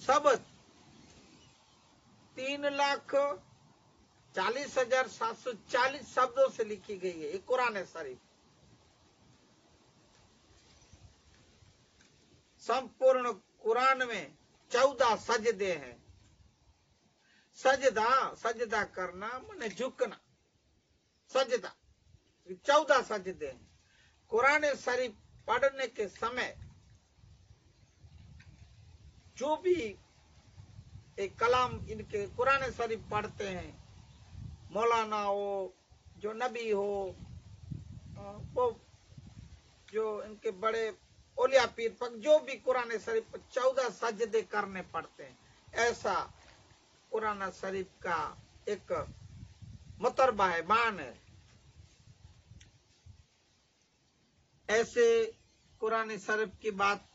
शब्द 3,40,740 शब्दों से लिखी गई है ये कुरान शरीफ। संपूर्ण कुरान में 14 सजदे हैं। सजदा करना माने झुकना, सजदा 14 सजदे हैं। कुरान शरीफ पढ़ने के समय जो भी एक कलाम इनके कुरान शरीफ पढ़ते हैं, मौलाना हो, जो नबी हो, वो जो इनके बड़े औलिया पीर पक, जो भी कुरान शरीफ 14 सजदे करने पड़ते हैं। ऐसा कुरान शरीफ का एक मुतरबा है, मान है। ऐसे कुरान शरीफ की बात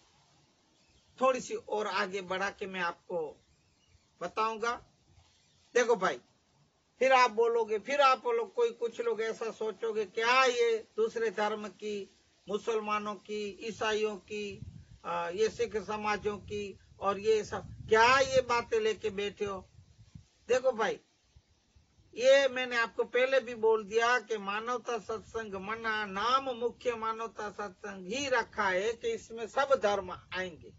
थोड़ी सी और आगे बढ़ा के मैं आपको बताऊंगा। देखो भाई, फिर आप बोलोगे, फिर आप लोग कोई कुछ लोग ऐसा सोचोगे क्या ये दूसरे धर्म की, मुसलमानों की, ईसाइयों की, ये सिख समाजों की और ये सब क्या ये बातें लेके बैठे हो। देखो भाई, ये मैंने आपको पहले भी बोल दिया कि मानवता सत्संग मना नाम मुख्य मानवता सत्संग ही रखा है कि इसमें सब धर्म आएंगे,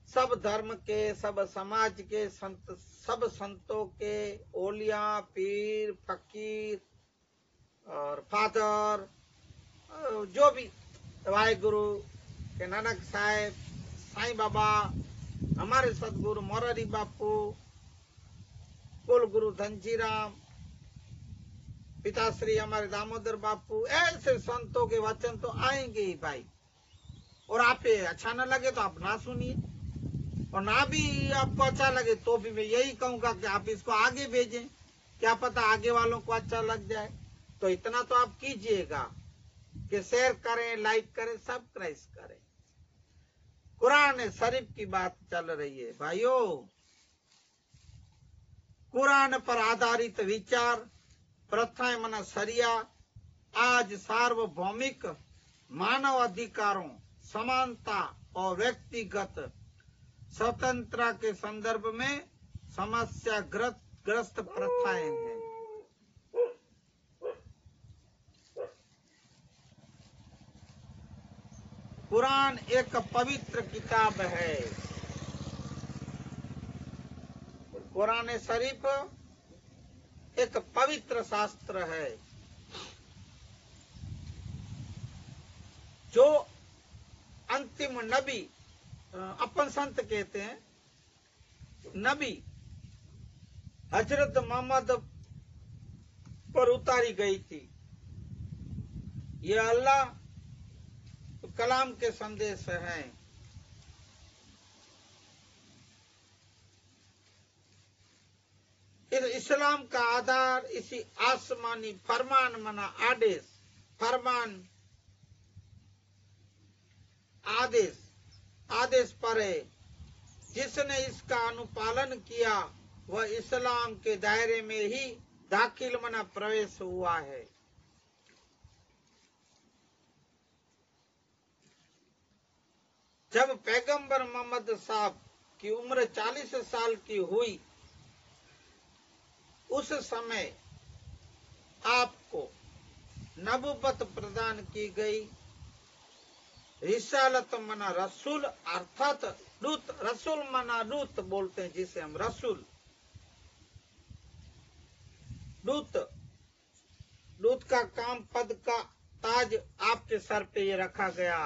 सब धर्म के, सब समाज के संत, सब संतों के, ओलिया पीर फकीर और फादर, जो भी वाहेगुरु के नानक साहेब, साईं बाबा, हमारे सदगुरु मोरारी बापू, कुल गुरु धनजीराम, पिताश्री हमारे दामोदर बापू, ऐसे संतों के वचन तो आएंगे ही भाई। और आप अच्छा न लगे तो आप ना सुनिए, और ना भी आपको अच्छा लगे तो भी मैं यही कहूंगा कि आप इसको आगे भेजें, क्या पता आगे वालों को अच्छा लग जाए। तो इतना तो आप कीजिएगा कि शेयर करें, लाइक करें, सब्सक्राइब करें। कुरान शरीफ की बात चल रही है भाइयों। कुरान पर आधारित विचार, प्रथाएं मना शरिया आज सार्वभौमिक मानव अधिकारों, समानता और व्यक्तिगत स्वतंत्रता के संदर्भ में समस्याग्रस्त प्रथाएं हैं। कुरान एक पवित्र किताब है। कुरान शरीफ एक पवित्र शास्त्र है जो अंतिम नबी, अपन संत कहते हैं नबी, हजरत मोहम्मद पर उतारी गई थी। ये अल्लाह कलाम के संदेश हैं। इस इस्लाम का आधार इसी आसमानी फरमान मना आदेश, फरमान आदेश पर है। जिसने इसका अनुपालन किया वह इस्लाम के दायरे में ही दाखिल मना प्रवेश हुआ है। जब पैगंबर मोहम्मद साहब की उम्र 40 साल की हुई, उस समय आपको नबुवत प्रदान की गई। रिसालत मना रसूल, अर्थात दूत, रसूल मना दूत बोलते हैं जिसे हम रसूल, दूत का काम, पद का ताज आपके सर पे ये रखा गया,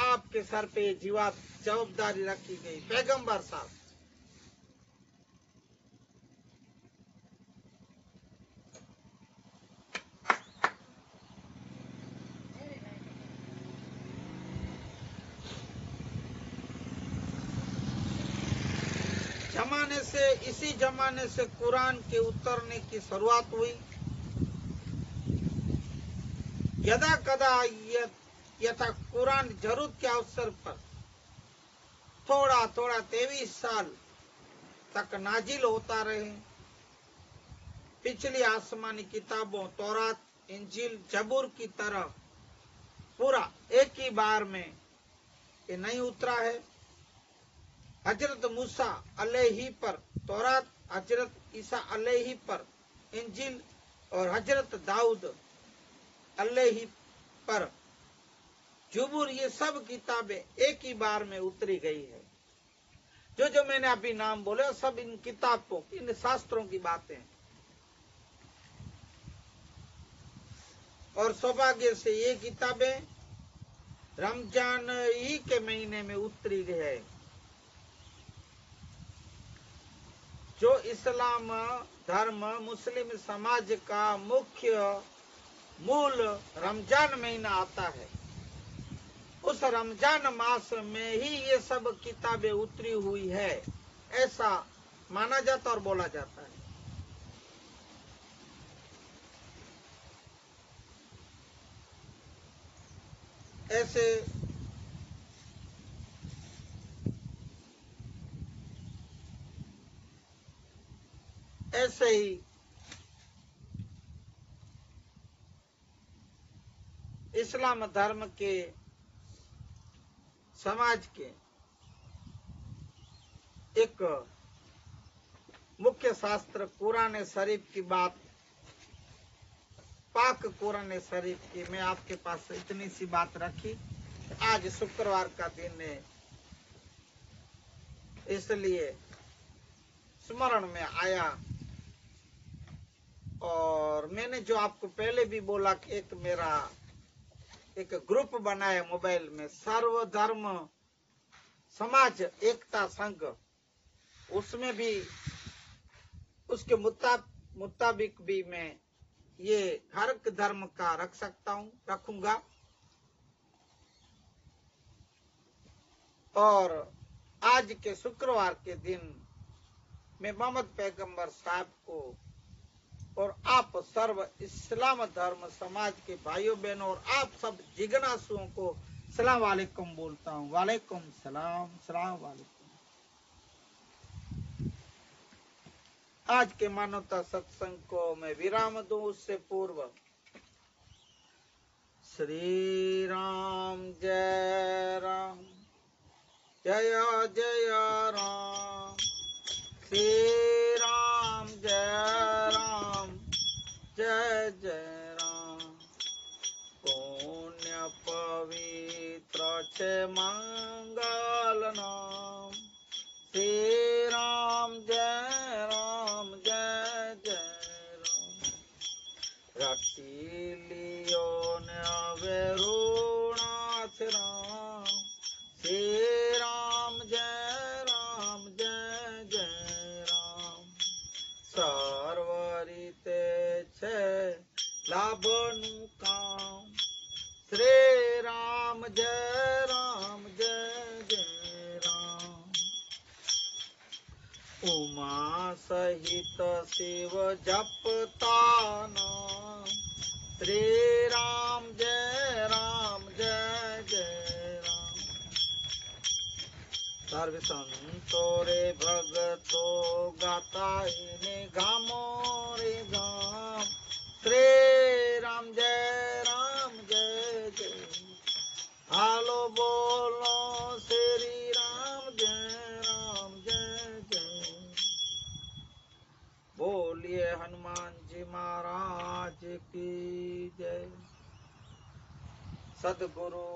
आपके सर पे ये जवाबदारी रखी गई। पैगंबर साहब इसी जमाने से कुरान के उतरने की शुरुआत हुई। यदा कदा यथा कुरान जरूरत के अवसर पर थोड़ा थोड़ा 23 साल तक नाजिल होता रहे। पिछली आसमानी किताबों तौरात, इंजील, जबूर की तरह पूरा एक ही बार में ये नहीं उतरा है। हजरत मूसा अलैहि पर तौरात, हजरत ईसा अलैहि पर इंजील और हजरत दाऊद अलैहि पर जबूर, ये सब किताबें एक ही बार में उतरी गई है। जो मैंने अभी नाम बोले सब इन किताबों, इन शास्त्रों की बातें। और सौभाग्य से ये किताबें रमजान ही के महीने में उतरी है। जो इस्लाम धर्म मुस्लिम समाज का मुख्य मूल रमजान महीना आता है, उस रमजान मास में ही ये सब किताबें उतरी हुई है, ऐसा माना जाता और बोला जाता है। ऐसे ही इस्लाम धर्म के समाज के एक मुख्य शास्त्र कुरान शरीफ की बात, पाक कुरान शरीफ की मैं आपके पास इतनी सी बात रखी। आज शुक्रवार का दिन है, इसलिए स्मरण में आया। और मैंने जो आपको पहले भी बोला कि एक मेरा एक ग्रुप बनाया मोबाइल में, सर्वधर्म समाज एकता संघ, उसमें भी उसके मुताबिक भी मैं ये हर धर्म का रख सकता हूं, रखूंगा। और आज के शुक्रवार के दिन मैं मोहम्मद पैगंबर साहब को और आप सर्व इस्लाम धर्म समाज के भाइयों बहनों और आप सब जिज्ञासुओं को सलाम वालेकुम बोलता हूँ। वालेकुम सलाम, सलाम वालेकुम। आज के मानवता सत्संग को मैं विराम दूं उससे पूर्व श्री राम जय राम, जय जय राम, श्री राम जय राम, जय जय राम। पुण्य पवित्र छे मंगल नाम, श्री राम जय राम, जय जय राम। रटी लियो ने अवे ऋणाथ राम, श्री राम जय राम, जय जय राम। सर्व रीते छे लाभनु काम, श्री राम जय राम, जय जय राम। उमा सहित शिव जपता नाम, श्री राम जय राम, जय जय राम। सर्व संतो रे भगतो गाता इने गामो रे गाम, श्री राम जय राम, जय जय। हालो बोलो श्री राम जय राम, जय जय। बोलिए हनुमान जी महाराज की जय। सदगुरु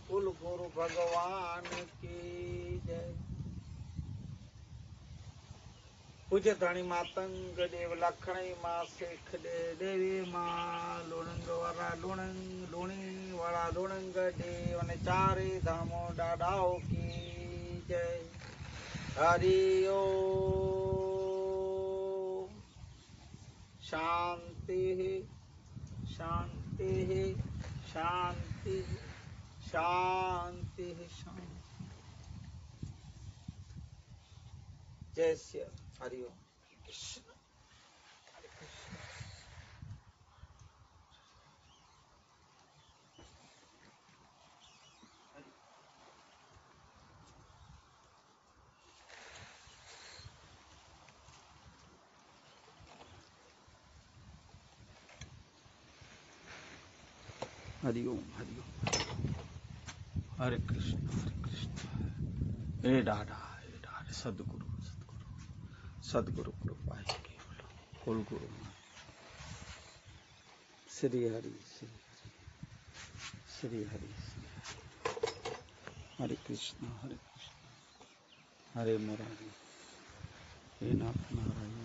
कुल गुरु भगवान की जय। पूज्य धनी मातंग देव लखणी मां शेख दे देवी मां लुणंग वाला लुणंग लुणी वाला लुणंग देव ने चारे धामो डाडाओ की जय। हरि ओम। शांति शांति शांति शांति शांति। जय श्री हरि ओम। कृष्ण हरिओम हरिओम। हरे कृष्ण हे दादा सदगुरु सदगुरु सदगुरु कृपा ही केवल कुल गुरु श्री हरि श्री हरि हरे कृष्ण हरे मुरारी हे नाथ नारायण।